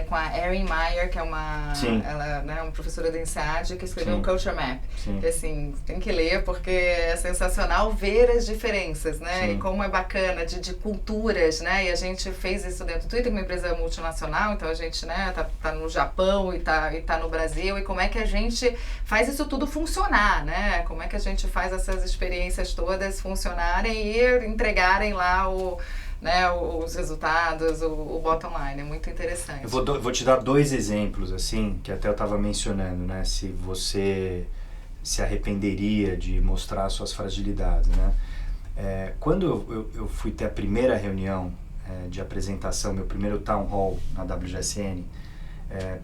com a Erin Meyer, que é ela, né, uma professora da INSEAD, que escreveu um Culture Map. Que, assim, tem que ler porque é sensacional ver as diferenças, né? E como é bacana de culturas, né? E a gente fez isso dentro do Twitter, uma empresa multinacional, então a gente, né, tá no Japão e tá no Brasil, e como é que a gente faz isso tudo funcionar, né? Como é que a gente faz essas experiências todas funcionarem e entregarem lá os resultados, o bottom line, é muito interessante. Eu vou te dar dois exemplos, assim, que até eu estava mencionando, né, se você se arrependeria de mostrar suas fragilidades, né. Quando eu fui ter a primeira reunião de apresentação, meu primeiro town hall na WGSN,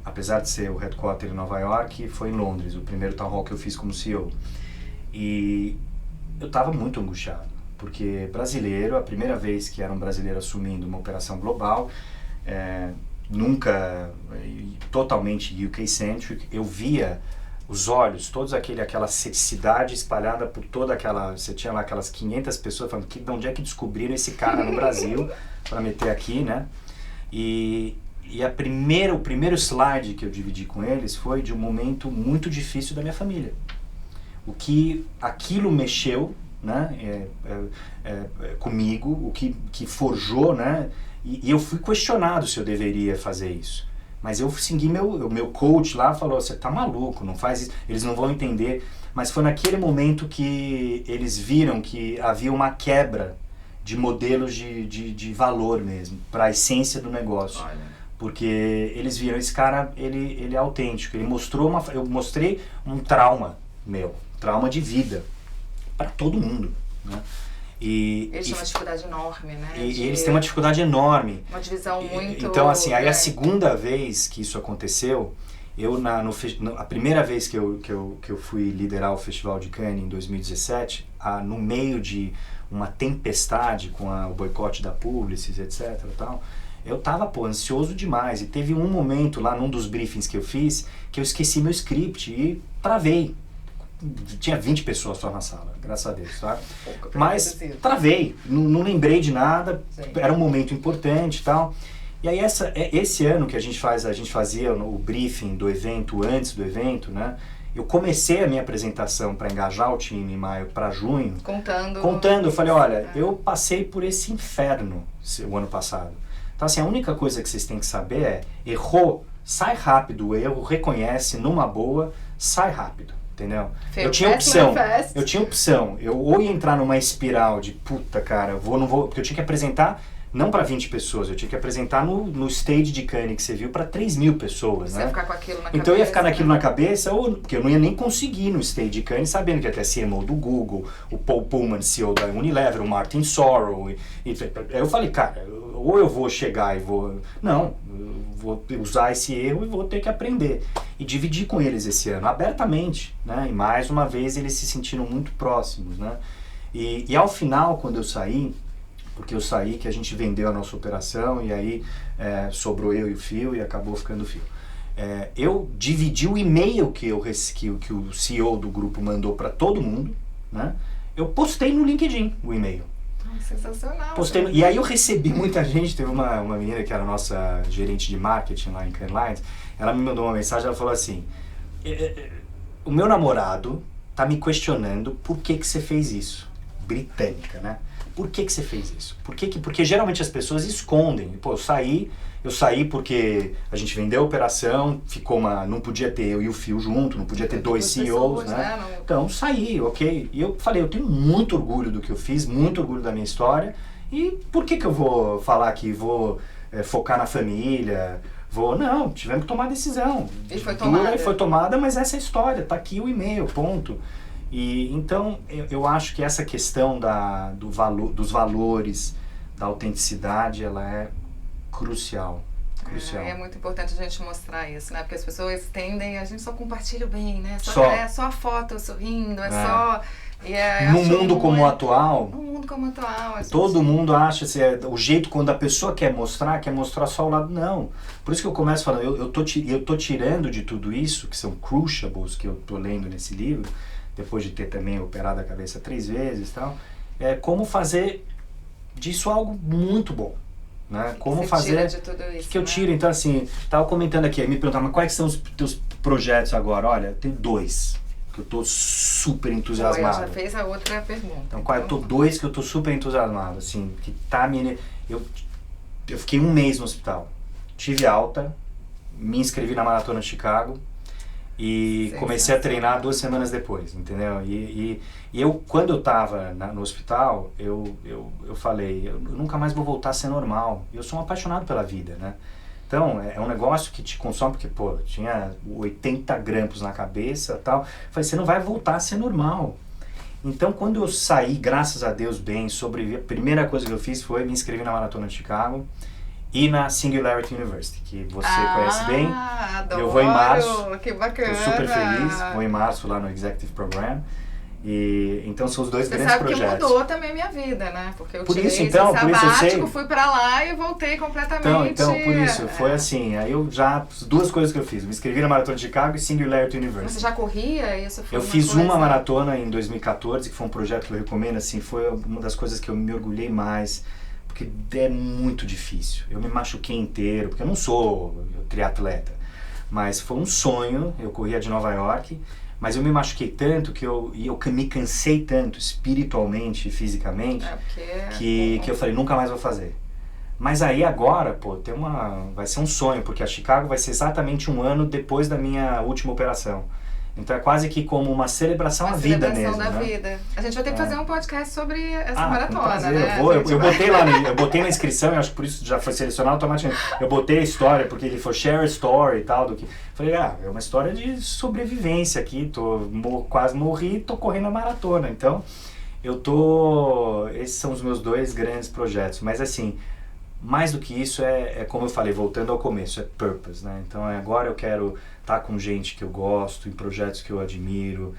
apesar de ser o headquarter em Nova York, foi em Londres, o primeiro town hall que eu fiz como CEO. E eu estava muito angustiado. Porque brasileiro, a primeira vez que era um brasileiro assumindo uma operação global, nunca totalmente UK-centric, eu via os olhos, toda aquela cidade espalhada por toda aquela, você tinha lá aquelas 500 pessoas falando, de onde é que descobriram esse cara no Brasil para meter aqui, né? E o primeiro slide que eu dividi com eles foi de um momento muito difícil da minha família. O que aquilo mexeu, né, comigo, o que forjou, né, e eu fui questionado se eu deveria fazer isso, mas eu segui meu coach lá, falou, você tá maluco, não faz isso, eles não vão entender, mas foi naquele momento que eles viram que havia uma quebra de modelos de valor mesmo, para a essência do negócio. Olha. Porque eles viram, esse cara, ele é autêntico, eu mostrei um trauma de vida, para todo mundo, né? Eles têm uma dificuldade enorme, né? E eles têm uma dificuldade enorme. Uma divisão muito... Então, assim, aí a segunda vez que isso aconteceu, A primeira vez que eu fui liderar o Festival de Cannes, em 2017, no meio de uma tempestade com o boicote da Publicis, etc. Tal, eu tava, ansioso demais. E teve um momento lá, num dos briefings que eu fiz, que eu esqueci meu script e travei. Tinha 20 pessoas só na sala, graças a Deus, tá? Mas travei, não lembrei de nada, era um momento importante e tal. E aí esse ano que a gente fazia o briefing do evento, antes do evento, né? Eu comecei a minha apresentação para engajar o time em maio para junho. Contando, eu falei, olha, eu passei por esse inferno o ano passado. Então assim, a única coisa que vocês têm que saber é, errou, sai rápido o erro, reconhece numa boa, sai rápido. Entendeu? Eu tinha opção, eu ou ia entrar numa espiral de puta cara, não vou, porque eu tinha que apresentar não para 20 pessoas, eu tinha que apresentar no stage de Cannes que você viu para 3.000 pessoas, né? Você ia ficar com aquilo na cabeça. Então eu ia ficar naquilo na cabeça, porque eu não ia nem conseguir no stage de Cannes, sabendo que até CMO do Google, o Paul Pullman, CEO da Unilever, o Martin Sorrell, aí eu falei, cara, ou eu vou chegar e vou vou usar esse erro e vou ter que aprender. E dividir com eles esse ano, abertamente, né? E mais uma vez eles se sentiram muito próximos, né? E ao final, quando eu saí, porque eu saí que a gente vendeu a nossa operação e aí sobrou eu e o Phil e acabou ficando o Phil. Eu dividi o e-mail que o CEO do grupo mandou para todo mundo, né? Eu postei no LinkedIn o e-mail. Sensacional. E aí eu recebi muita gente, teve uma menina que era a nossa gerente de marketing lá em Cannes Lions, ela me mandou uma mensagem, ela falou assim, o meu namorado tá me questionando por que você fez isso. Britânica, né? Por que você fez isso? Porque geralmente as pessoas escondem. Pô, eu saí porque a gente vendeu a operação, não podia ter eu e o Phil junto, não podia ter dois CEOs, né? Então saí, ok. E eu falei, eu tenho muito orgulho do que eu fiz, muito orgulho da minha história. E por que eu vou falar que vou focar na família? Não, tivemos que tomar decisão. E foi tomada, mas essa é a história, tá aqui o e-mail, ponto. E então eu acho que essa questão dos valores, da autenticidade, ela é crucial. É muito importante a gente mostrar isso, né? Porque as pessoas tendem, a gente só compartilha o bem, né? É só a foto sorrindo, só... No mundo como atual, todo mundo acha o jeito quando a pessoa quer mostrar só o lado. Não. Por isso que eu começo falando, eu tô tirando de tudo isso, que são cruciables, que eu tô lendo nesse livro, depois de ter também operado a cabeça 3 vezes e tal, como fazer disso algo muito bom. Né? Como fazer de tudo isso, que eu tiro. Então assim, tava comentando aqui, me perguntavam, mas quais são os teus projetos agora? Olha, tem 2 que eu tô super entusiasmado. Já fez a outra pergunta. Então, eu tô 2 que eu tô super entusiasmado, assim, que tá eu fiquei 1 mês no hospital, tive alta, me inscrevi na Maratona de Chicago e comecei a treinar 2 semanas depois, entendeu? E eu, quando eu tava no hospital, eu falei, eu nunca mais vou voltar a ser normal. Eu sou um apaixonado pela vida, né? Então, é um negócio que te consome, porque, tinha 80 grampos na cabeça e tal. Falei, você não vai voltar a ser normal. Então, quando eu saí, graças a Deus, bem, sobrevivi, a primeira coisa que eu fiz foi me inscrever na Maratona de Chicago e na Singularity University, que você conhece bem. Adoro, eu vou em março. Que bacana. Tô super feliz, vou em março lá no Executive Program. E então são os 2 grandes projetos. Você sabe que mudou também minha vida, né? Porque eu tirei esse sabático, por isso eu sei. Fui pra lá e voltei completamente. Então por isso, foi assim, aí eu já, 2 coisas que eu fiz, me inscrevi na Maratona de Chicago e Singularity University. Você já corria? Isso foi eu fiz uma maratona em 2014, que foi um projeto que eu recomendo, assim, foi uma das coisas que eu me orgulhei mais, porque é muito difícil. Eu me machuquei inteiro, porque eu não sou triatleta, mas foi um sonho, eu corria de Nova York. Mas eu me machuquei tanto que eu me cansei tanto espiritualmente e fisicamente que eu falei, nunca mais vou fazer. Mas aí agora, vai ser um sonho, porque a Chicago vai ser exatamente 1 ano depois da minha última operação. Então é quase que como uma celebração à vida mesmo. Uma celebração da vida. A gente vai ter que fazer um podcast sobre essa maratona, né? Eu botei na inscrição, e acho que por isso já foi selecionado automaticamente. Eu botei a história, porque ele foi share story e tal. Falei, é uma história de sobrevivência aqui, quase morri, tô correndo a maratona. Então, esses são os meus 2 grandes projetos. Mas assim, mais do que isso é como eu falei, voltando ao começo, é purpose, né? Então agora eu quero estar com gente que eu gosto, em projetos que eu admiro,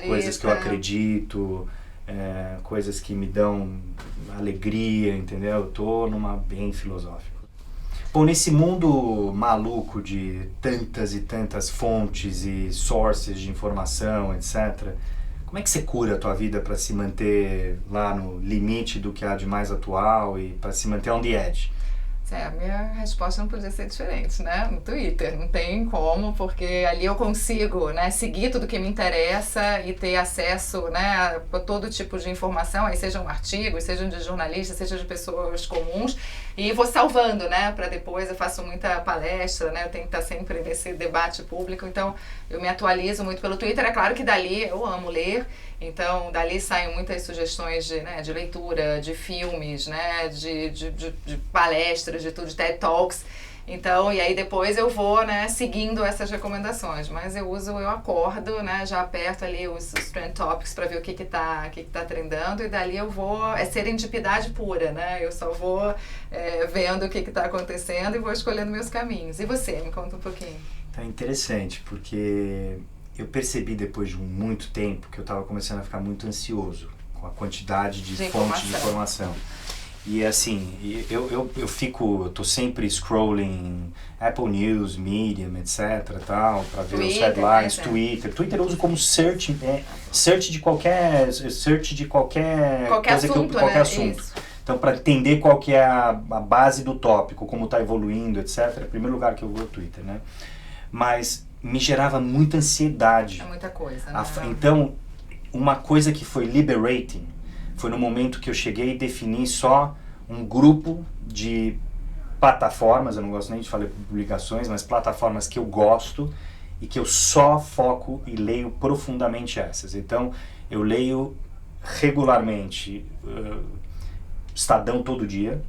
coisas que eu acredito, coisas que me dão alegria, entendeu? Eu tô numa bem filosófica. Bom, nesse mundo maluco de tantas e tantas fontes e sources de informação, etc., como é que você cura a tua vida para se manter lá no limite do que há de mais atual e para se manter on the edge? A minha resposta não podia ser diferente, né? No Twitter, não tem como, porque ali eu consigo, né, seguir tudo que me interessa e ter acesso, né, a todo tipo de informação, aí sejam artigos, sejam de jornalistas, sejam de pessoas comuns, e vou salvando, né, para depois. Eu faço muita palestra, né, eu tenho que estar sempre nesse debate público, então eu me atualizo muito pelo Twitter. É claro que dali eu amo ler, então dali saem muitas sugestões de leitura, de filmes, né, de palestras, de tudo, de TED Talks. Então, e aí depois eu vou, né, seguindo essas recomendações, mas eu acordo, né, já aperto ali os Trend Topics para ver o que tá trendando, e dali eu vou, serendipidade pura, né, eu só vou vendo o que tá acontecendo e vou escolhendo meus caminhos. E você, me conta um pouquinho. É interessante, porque eu percebi depois de muito tempo que eu estava começando a ficar muito ansioso com a quantidade de fontes de informação. E assim, eu tô sempre scrolling Apple News, Medium, etc, tal, para ver os headlines, Twitter eu uso como search de qualquer coisa, assunto, qualquer assunto. Isso. Então, para entender qual que é a base do tópico, como está evoluindo, etc, o primeiro lugar que eu vou é o Twitter, né? Mas me gerava muita ansiedade. É muita coisa, né? Então, uma coisa que foi liberating foi no momento que eu cheguei e defini só um grupo de plataformas, eu não gosto nem de falar publicações, mas plataformas que eu gosto e que eu só foco e leio profundamente essas. Então, eu leio regularmente Estadão todo dia,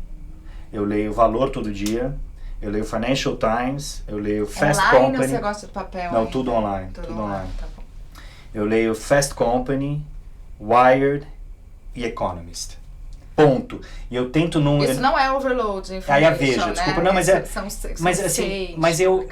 eu leio Valor todo dia, eu leio Financial Times, eu leio Fast Company. Online ou você gosta de papel? Não, tudo online. Tudo online. Tá bom. Eu leio Fast Company, Wired e Economist. Ponto. E eu tento não... Isso não é overload, aí a Veja, né? Desculpa, não, mas é... São mas assim, mas eu...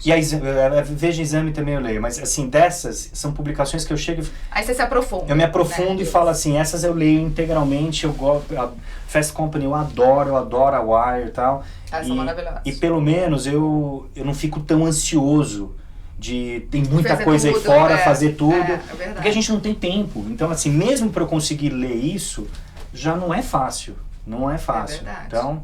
E a Veja Exame também eu leio, mas assim, dessas são publicações que eu chego... Aí você se aprofunda. Eu me aprofundo, né? E falo assim, essas eu leio integralmente, eu gosto... A Fast Company eu adoro a Wired e tal. São maravilhosas. E pelo menos eu não fico tão ansioso de tem muita coisa tudo, aí fora, fazer tudo, porque a gente não tem tempo. Então, assim, mesmo para eu conseguir ler isso, já não é fácil. Não é fácil. É verdade. Então,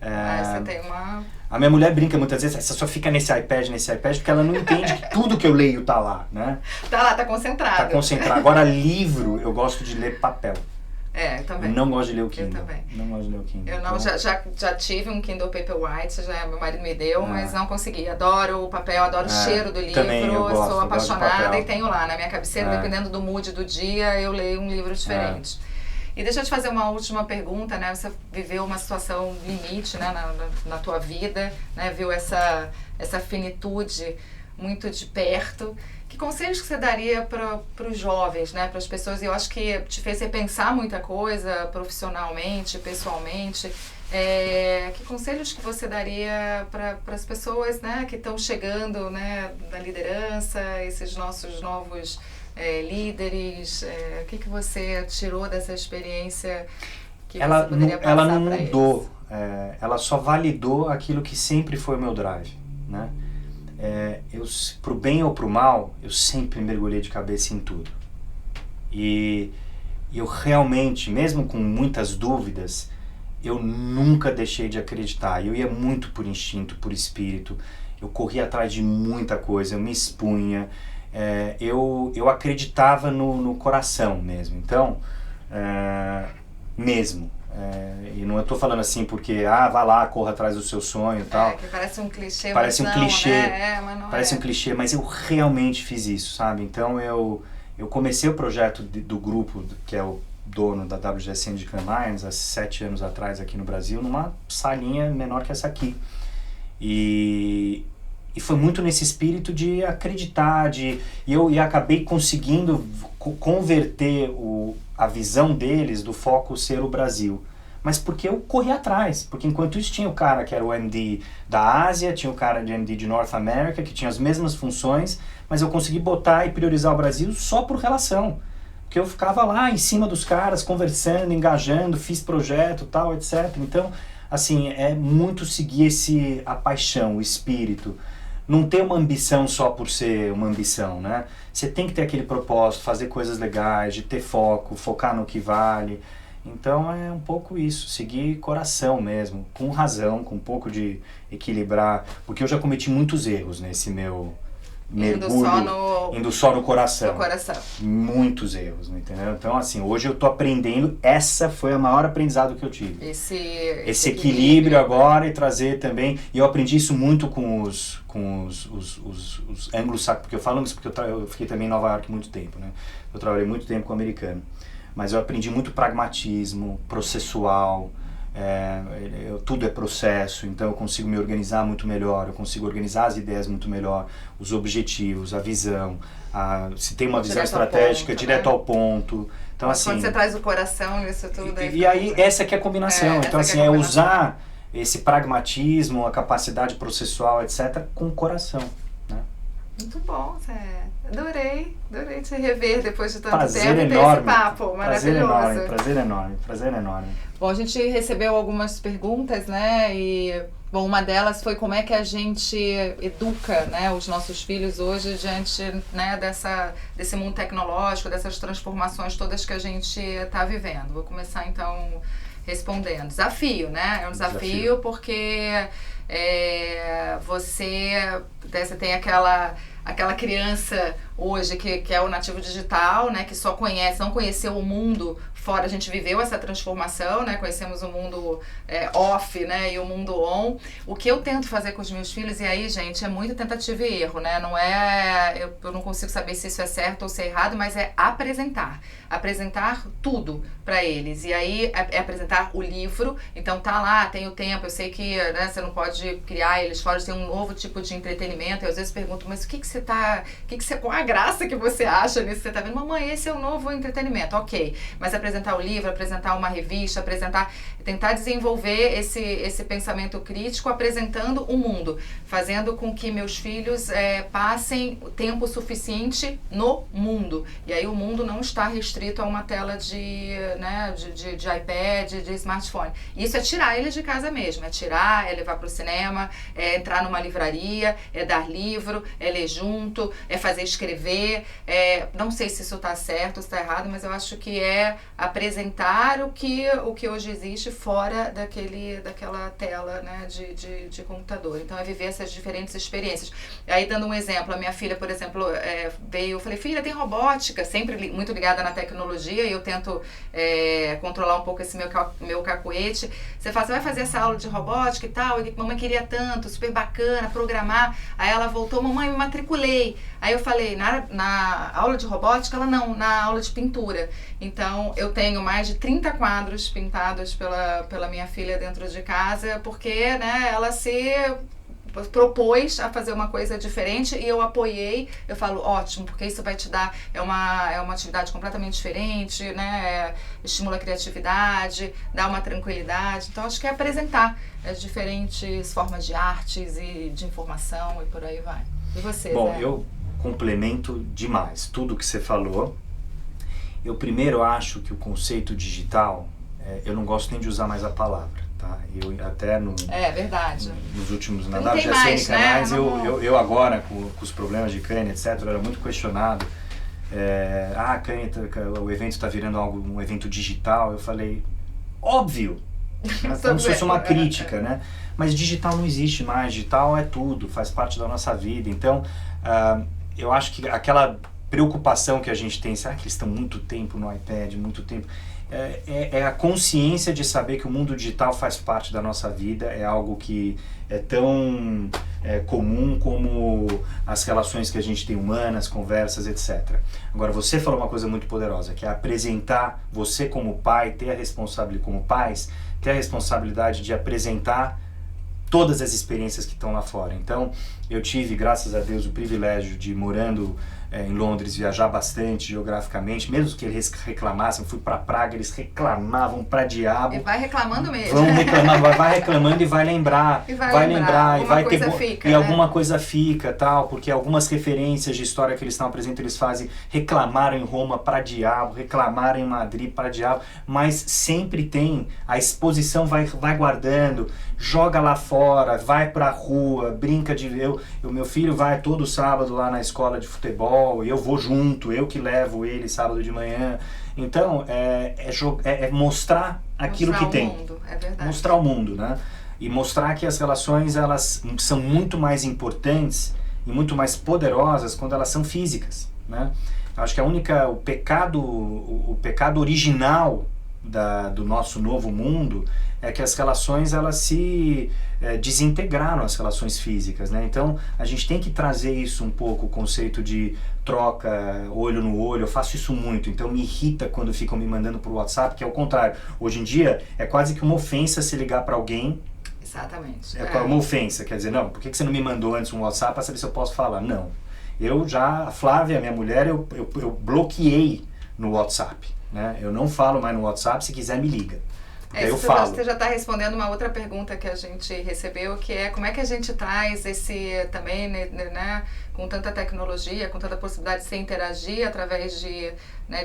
você tem uma... A minha mulher brinca muitas vezes, você só fica nesse iPad, porque ela não entende que tudo que eu leio tá lá, né? Tá lá, tá concentrado. Tá concentrado. Agora, livro, eu gosto de ler papel. Eu também. Eu não gosto de ler o Kindle. Eu também. Não gosto de ler o Kindle. Eu não, já tive um Kindle Paperwhite, meu marido me deu, mas não consegui. Adoro o papel, adoro o cheiro do livro, também eu gosto, sou apaixonada e tenho lá na minha cabeceira, dependendo do mood do dia, eu leio um livro diferente. E deixa eu te fazer uma última pergunta, né? Você viveu uma situação limite, né, na tua vida, né? Viu essa finitude muito de perto. Que conselhos que você daria para os jovens, né, para as pessoas? Eu acho que te fez repensar muita coisa profissionalmente, pessoalmente. Que conselhos que você daria para as pessoas, né, que estão chegando, né, da liderança, esses nossos novos líderes? O que você tirou dessa experiência que você poderia passar? Ela não mudou, ela só validou aquilo que sempre foi o meu drive, né? Pro bem ou pro mal, eu sempre mergulhei de cabeça em tudo. E eu realmente, mesmo com muitas dúvidas, eu nunca deixei de acreditar. Eu ia muito por instinto, por espírito. Eu corria atrás de muita coisa, eu me expunha. Eu acreditava no coração mesmo. Então, mesmo. E não estou falando assim porque, vá lá, corra atrás do seu sonho e tal. Que parece um clichê, parece mas um clichê, né? Mas não parece um clichê, mas eu realmente fiz isso, sabe? Então eu comecei o projeto do grupo, que é o dono da WGSN de Cannes Lions, há 7 anos atrás aqui no Brasil, numa salinha menor que essa aqui. E foi muito nesse espírito de acreditar, e eu acabei conseguindo converter a visão deles do foco ser o Brasil. mas porque eu corri atrás. Porque enquanto isso tinha o cara que era o MD da Ásia, tinha o cara de MD de North America, que tinha as mesmas funções, mas eu consegui botar e priorizar o Brasil só por relação. Porque eu ficava lá em cima dos caras, conversando, engajando, fiz projeto, tal, etc. Então, assim, é muito seguir a paixão, o espírito. Não ter uma ambição só por ser uma ambição, né? Você tem que ter aquele propósito, fazer coisas legais, de ter foco, focar no que vale. Então é um pouco isso, seguir coração mesmo, com razão, com um pouco de equilibrar. Porque eu já cometi muitos erros nesse meu mergulho, indo só no coração. No coração. Muitos erros, entendeu? Então, assim, hoje eu tô aprendendo, essa foi o maior aprendizado que eu tive. Esse equilíbrio agora e trazer também, e eu aprendi isso muito com os anglo-saxões, porque eu falo isso porque eu fiquei também em Nova York muito tempo, né? Eu trabalhei muito tempo com o americano, mas eu aprendi muito pragmatismo, processual, tudo é processo, então eu consigo me organizar muito melhor, eu consigo organizar as ideias muito melhor, os objetivos, a visão, se tem uma visão estratégica, direto ao ponto. Então, assim, quando você traz o coração nisso tudo... E aí, essa que é a combinação. Então, assim, é usar esse pragmatismo, a capacidade processual, etc., com o coração, né? Muito bom, Zé. Adorei te rever depois de tanto prazer tempo e ter esse papo maravilhoso. Prazer enorme. Bom, a gente recebeu algumas perguntas, né? E, bom, uma delas foi como é que a gente educa, né, os nossos filhos hoje diante, né, desse mundo tecnológico, dessas transformações todas que a gente está vivendo. Vou começar, então, respondendo. Desafio, né? É um desafio porque você tem aquela criança hoje que é o nativo digital, né, que só não conheceu o mundo fora. A gente viveu essa transformação, né, conhecemos o mundo off, né, e o mundo on. O que eu tento fazer com os meus filhos, e aí, gente, é muito tentativa e erro, né, não eu não consigo saber se isso é certo ou se é errado, mas é apresentar tudo para eles. E aí é apresentar o livro, então tá lá, tem o tempo, eu sei que, né, você não pode criar eles fora, tem um novo tipo de entretenimento. Eu às vezes pergunto, mas qual a graça que você acha nisso que você tá vendo? Mamãe, esse é o novo entretenimento. Ok, mas apresentar o livro, apresentar uma revista, tentar desenvolver esse pensamento crítico, apresentando o mundo, fazendo com que meus filhos passem tempo suficiente no mundo. E aí o mundo não está restrito a uma tela de iPad, de smartphone. Isso é tirar eles de casa mesmo, é levar para o cinema, é entrar numa livraria, é dar livro, é ler junto, é fazer escrever. Não sei se isso está certo ou se está errado, mas eu acho que é apresentar o que hoje existe fora daquela tela, né, de computador. Então é viver essas diferentes experiências. Aí, dando um exemplo, a minha filha, por exemplo, eu falei, filha, tem robótica, sempre muito ligada na tecnologia, e eu tento controlar um pouco esse meu cacuete. Você vai fazer essa aula de robótica e tal, e mamãe queria tanto, super bacana, programar. Aí ela voltou, mamãe, me matriculei. Aí eu falei, na aula de robótica? Ela não, na aula de pintura. Então eu tenho mais de 30 quadros pintados pela minha filha dentro de casa, porque, né, ela se propôs a fazer uma coisa diferente e eu apoiei. Eu falo, ótimo, porque isso vai te dar, é uma atividade completamente diferente, né, estimula a criatividade, dá uma tranquilidade. Então acho que é apresentar as diferentes formas de artes e de informação e por aí vai. E você, Bom, Zé? Eu complemento demais tudo que você falou. Eu primeiro acho que o conceito digital, eu não gosto nem de usar mais a palavra, tá? Eu até verdade. Nos últimos, na WGSN canais, eu agora, com os problemas de cânia, etc., era muito questionado. Cânia, o evento está virando um evento digital. Eu falei, óbvio, como se fosse uma crítica, né? Mas digital não existe mais, digital é tudo, faz parte da nossa vida. Então, eu acho que aquela preocupação que a gente tem, será que eles estão muito tempo no iPad, muito tempo? É a consciência de saber que o mundo digital faz parte da nossa vida, é algo que é tão comum como as relações que a gente tem humanas, conversas, etc. Agora, você falou uma coisa muito poderosa, que é apresentar, você como pai, ter a responsabilidade como pais, ter a responsabilidade de apresentar todas as experiências que estão lá fora. Então, eu tive, graças a Deus, o privilégio de morando em Londres, viajar bastante geograficamente, mesmo que eles reclamassem, fui para Praga, eles reclamavam pra diabo. E vai reclamando mesmo. Vão reclamar, vai reclamando e vai lembrar. E vai lembrar, e vai ter fica, e né? alguma coisa fica, tal, porque algumas referências de história que eles estão apresentando, eles fazem, reclamaram em Roma pra diabo, reclamaram em Madrid pra diabo, mas sempre tem, a exposição vai guardando, joga lá fora, vai pra rua, brinca de... O meu filho vai todo sábado lá na escola de futebol, eu vou junto, eu que levo ele sábado de manhã. Então, é mostrar aquilo que tem. Mundo, é verdade. Mostrar o mundo, né? E mostrar que as relações, elas são muito mais importantes e muito mais poderosas quando elas são físicas, né? Acho que o pecado original do nosso novo mundo é que as relações, elas se desintegraram, as relações físicas, né? Então a gente tem que trazer isso um pouco, o conceito de troca olho no olho. Eu faço isso muito, então me irrita quando ficam me mandando por WhatsApp, que é o contrário. Hoje em dia é quase que uma ofensa se ligar para alguém. Exatamente. É uma ofensa, quer dizer, não, por que você não me mandou antes um WhatsApp para saber se eu posso falar? Não. A Flávia, minha mulher, eu bloqueei no WhatsApp, né? Eu não falo mais no WhatsApp, se quiser me liga. Eu falo. Você já está respondendo uma outra pergunta que a gente recebeu, que é como é que a gente traz esse também, né, com tanta tecnologia, com tanta possibilidade de se interagir através de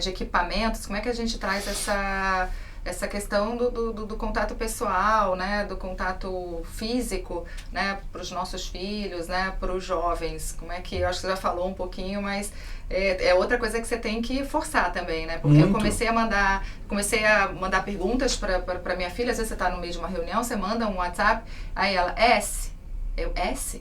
equipamentos, como é que a gente traz essa questão do contato pessoal, né, do contato físico, né, para os nossos filhos, né, para os jovens. Como é que, eu acho que você já falou um pouquinho, mas é outra coisa que você tem que forçar também, né, porque muito. eu comecei a mandar perguntas para minha filha. Às vezes você está no meio de uma reunião, você manda um WhatsApp, aí ela, S,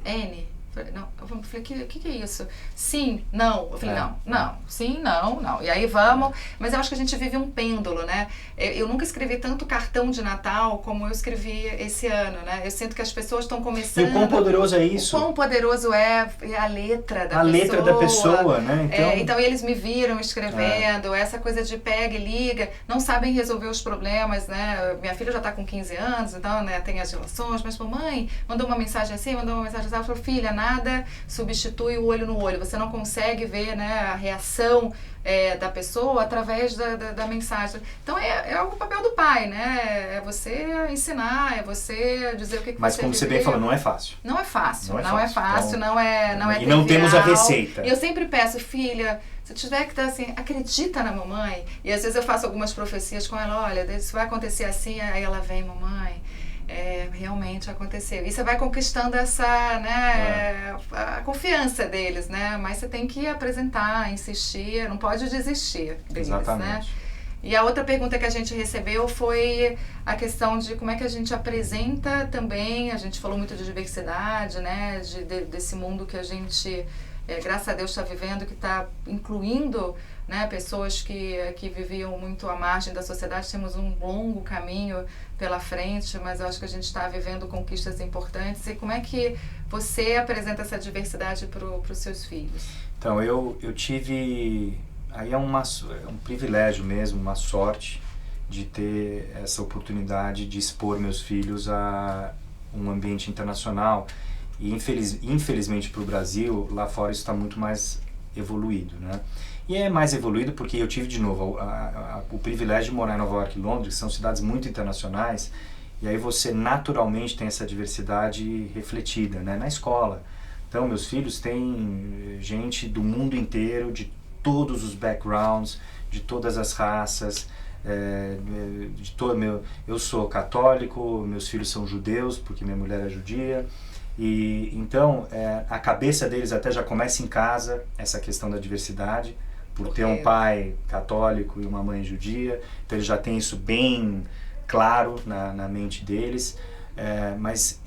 N? Não, eu falei, que é isso? Sim, não. Eu falei, não, sim, não. E aí vamos, mas eu acho que a gente vive um pêndulo, né? Eu nunca escrevi tanto cartão de Natal como eu escrevi esse ano, né? Eu sinto que as pessoas estão começando... E o quão poderoso é isso? O quão poderoso é a letra da pessoa. A letra da pessoa, né? Então eles me viram escrevendo, essa coisa de pega e liga, não sabem resolver os problemas, né? Minha filha já está com 15 anos, então, né, tem as relações, mas mãe, mandou uma mensagem assim, mandou uma mensagem assim, ela falou, filha, nada substitui o olho no olho, você não consegue ver, né, a reação da pessoa através da mensagem. Então é o papel do pai, né? É você ensinar, é você dizer o que mas você como você bem falou, não é fácil. Não é fácil, então, não é e trivial. não temos a receita. E eu sempre peço, filha, se tiver que estar assim, acredita na mamãe. E às vezes eu faço algumas profecias com ela, olha, isso vai acontecer assim, aí ela vem, mamãe, realmente aconteceu. E você vai conquistando essa, né, a confiança deles, né? Mas você tem que apresentar, insistir, não pode desistir deles, exatamente, né? E a outra pergunta que a gente recebeu foi a questão de como é que a gente apresenta também, a gente falou muito de diversidade, né? Desse mundo que a gente, graças a Deus, está vivendo, que está incluindo, né, pessoas que viviam muito à margem da sociedade. Temos um longo caminho pela frente, mas eu acho que a gente está vivendo conquistas importantes. E como é que você apresenta essa diversidade para os seus filhos? Então, eu tive... Aí é um privilégio mesmo, uma sorte de ter essa oportunidade de expor meus filhos a um ambiente internacional. E infelizmente para o Brasil, lá fora isso está muito mais evoluído, né? E é mais evoluído porque eu tive de novo o privilégio de morar em Nova York e Londres, que são cidades muito internacionais, e aí você naturalmente tem essa diversidade refletida, né, na escola. Então meus filhos têm gente do mundo inteiro, de todos os backgrounds, de todas as raças, eu sou católico, meus filhos são judeus porque minha mulher é judia. E então a cabeça deles até já começa em casa, essa questão da diversidade, por ter um pai católico e uma mãe judia, então eles já têm isso bem claro na mente deles. Mas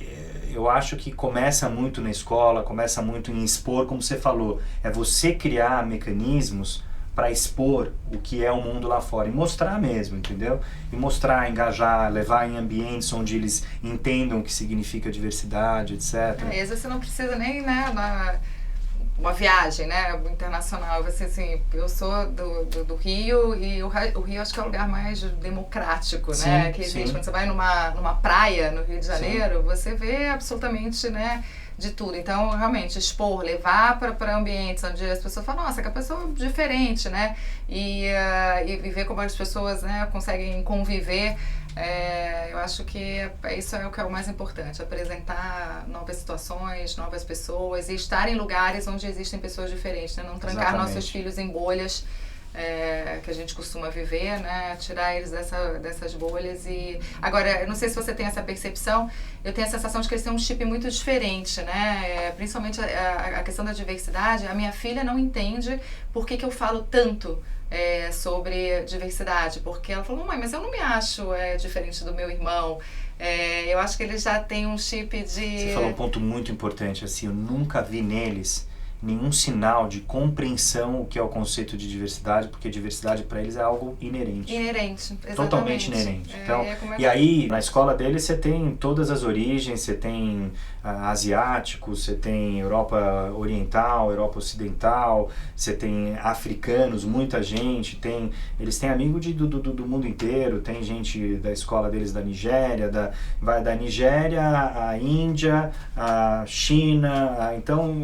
eu acho que começa muito na escola, começa muito em expor, como você falou, é você criar mecanismos para expor o que é o mundo lá fora e mostrar mesmo, entendeu? E mostrar, engajar, levar em ambientes onde eles entendam o que significa diversidade, etc. Às vezes você não precisa nem, né, uma viagem, né, internacional. Você, assim, eu sou do Rio, e o Rio acho que é o lugar mais democrático, né, que existe. Quando você vai numa praia no Rio de Janeiro, você vê absolutamente, né, de tudo. Então, realmente, expor, levar para ambientes onde as pessoas falam, nossa, que a pessoa é diferente, né? E ver como as pessoas, né, conseguem conviver. Eu acho que isso é o que é o mais importante, apresentar novas situações, novas pessoas e estar em lugares onde existem pessoas diferentes, né? Não trancar Exatamente. nossos filhos em bolhas que a gente costuma viver, né? Tirar eles dessas bolhas. E agora, eu não sei se você tem essa percepção, eu tenho a sensação de que eles têm um chip muito diferente, né? Principalmente a questão da diversidade. A minha filha não entende por que eu falo tanto sobre diversidade, porque ela falou, mãe, mas eu não me acho diferente do meu irmão. Eu acho que eles já têm um chip de... Você falou um ponto muito importante, assim, eu nunca vi neles nenhum sinal de compreensão o que é o conceito de diversidade, porque diversidade para eles é algo inerente. Inerente, exatamente. Totalmente inerente. Então, e aí, na escola deles, você tem todas as origens, você tem asiáticos, você tem Europa Oriental, Europa Ocidental, você tem africanos, muita gente, eles têm amigos do mundo inteiro, tem gente da escola deles da Nigéria, vai da Nigéria à Índia, à China, então,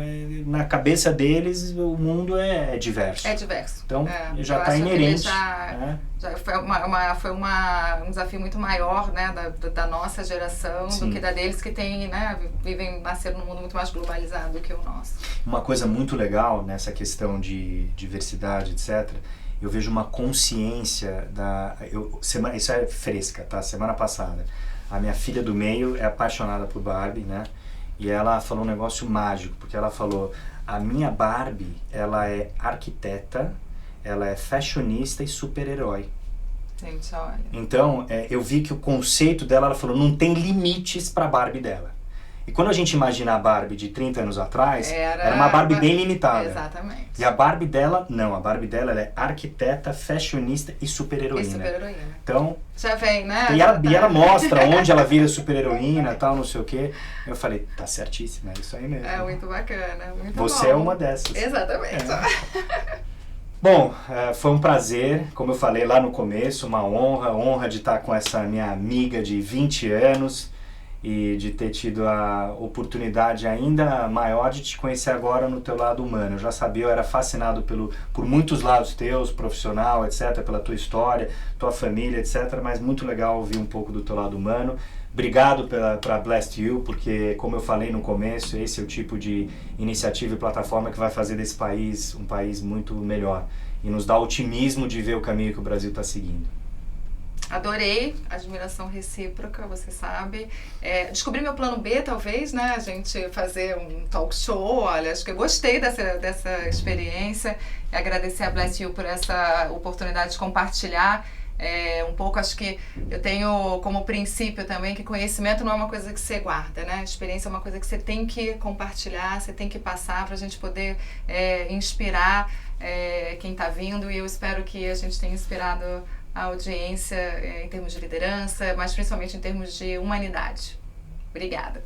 na cabeça deles, o mundo é diverso. É diverso. Então, já está inerente. Já foi um desafio muito maior, né, da nossa geração, Sim. do que da deles que tem, né, nasceram num mundo muito mais globalizado do que o nosso. Uma coisa muito legal nessa questão de diversidade, etc., eu vejo uma consciência isso é fresca, tá? Semana passada, a minha filha do meio é apaixonada por Barbie, né? E ela falou um negócio mágico, porque ela falou, a minha Barbie, ela é arquiteta, ela é fashionista e super-herói. Gente, olha. Então, eu vi que o conceito dela, ela falou, não tem limites pra Barbie dela. E quando a gente imagina a Barbie de 30 anos atrás, era uma Barbie bem limitada. Exatamente. E a Barbie dela, não, a Barbie dela ela é arquiteta, fashionista e super-heroína. E super-heroína. Então, já vem, né? E ela mostra onde ela vira super-heroína, tal, não sei o quê. Eu falei, tá certíssima, é isso aí mesmo. É muito bacana, muito Você bom. é uma dessas. Exatamente. Bom, foi um prazer, como eu falei lá no começo, uma honra de estar com essa minha amiga de 20 anos e de ter tido a oportunidade ainda maior de te conhecer agora no teu lado humano. Eu já sabia, eu era fascinado por muitos lados teus, profissional, etc., pela tua história, tua família, etc., mas muito legal ouvir um pouco do teu lado humano. Obrigado para Blast You, porque, como eu falei no começo, esse é o tipo de iniciativa e plataforma que vai fazer desse país um país muito melhor e nos dá otimismo de ver o caminho que o Brasil está seguindo. Adorei, admiração recíproca, você sabe. Descobri meu plano B, talvez, né? A gente fazer um talk show. Olha, acho que eu gostei dessa experiência. E agradecer a Blast You por essa oportunidade de compartilhar um pouco. Acho que eu tenho como princípio também que conhecimento não é uma coisa que você guarda, né? Experiência é uma coisa que você tem que compartilhar, você tem que passar para a gente poder inspirar quem está vindo. E eu espero que a gente tenha inspirado a audiência em termos de liderança, mas principalmente em termos de humanidade. Obrigada.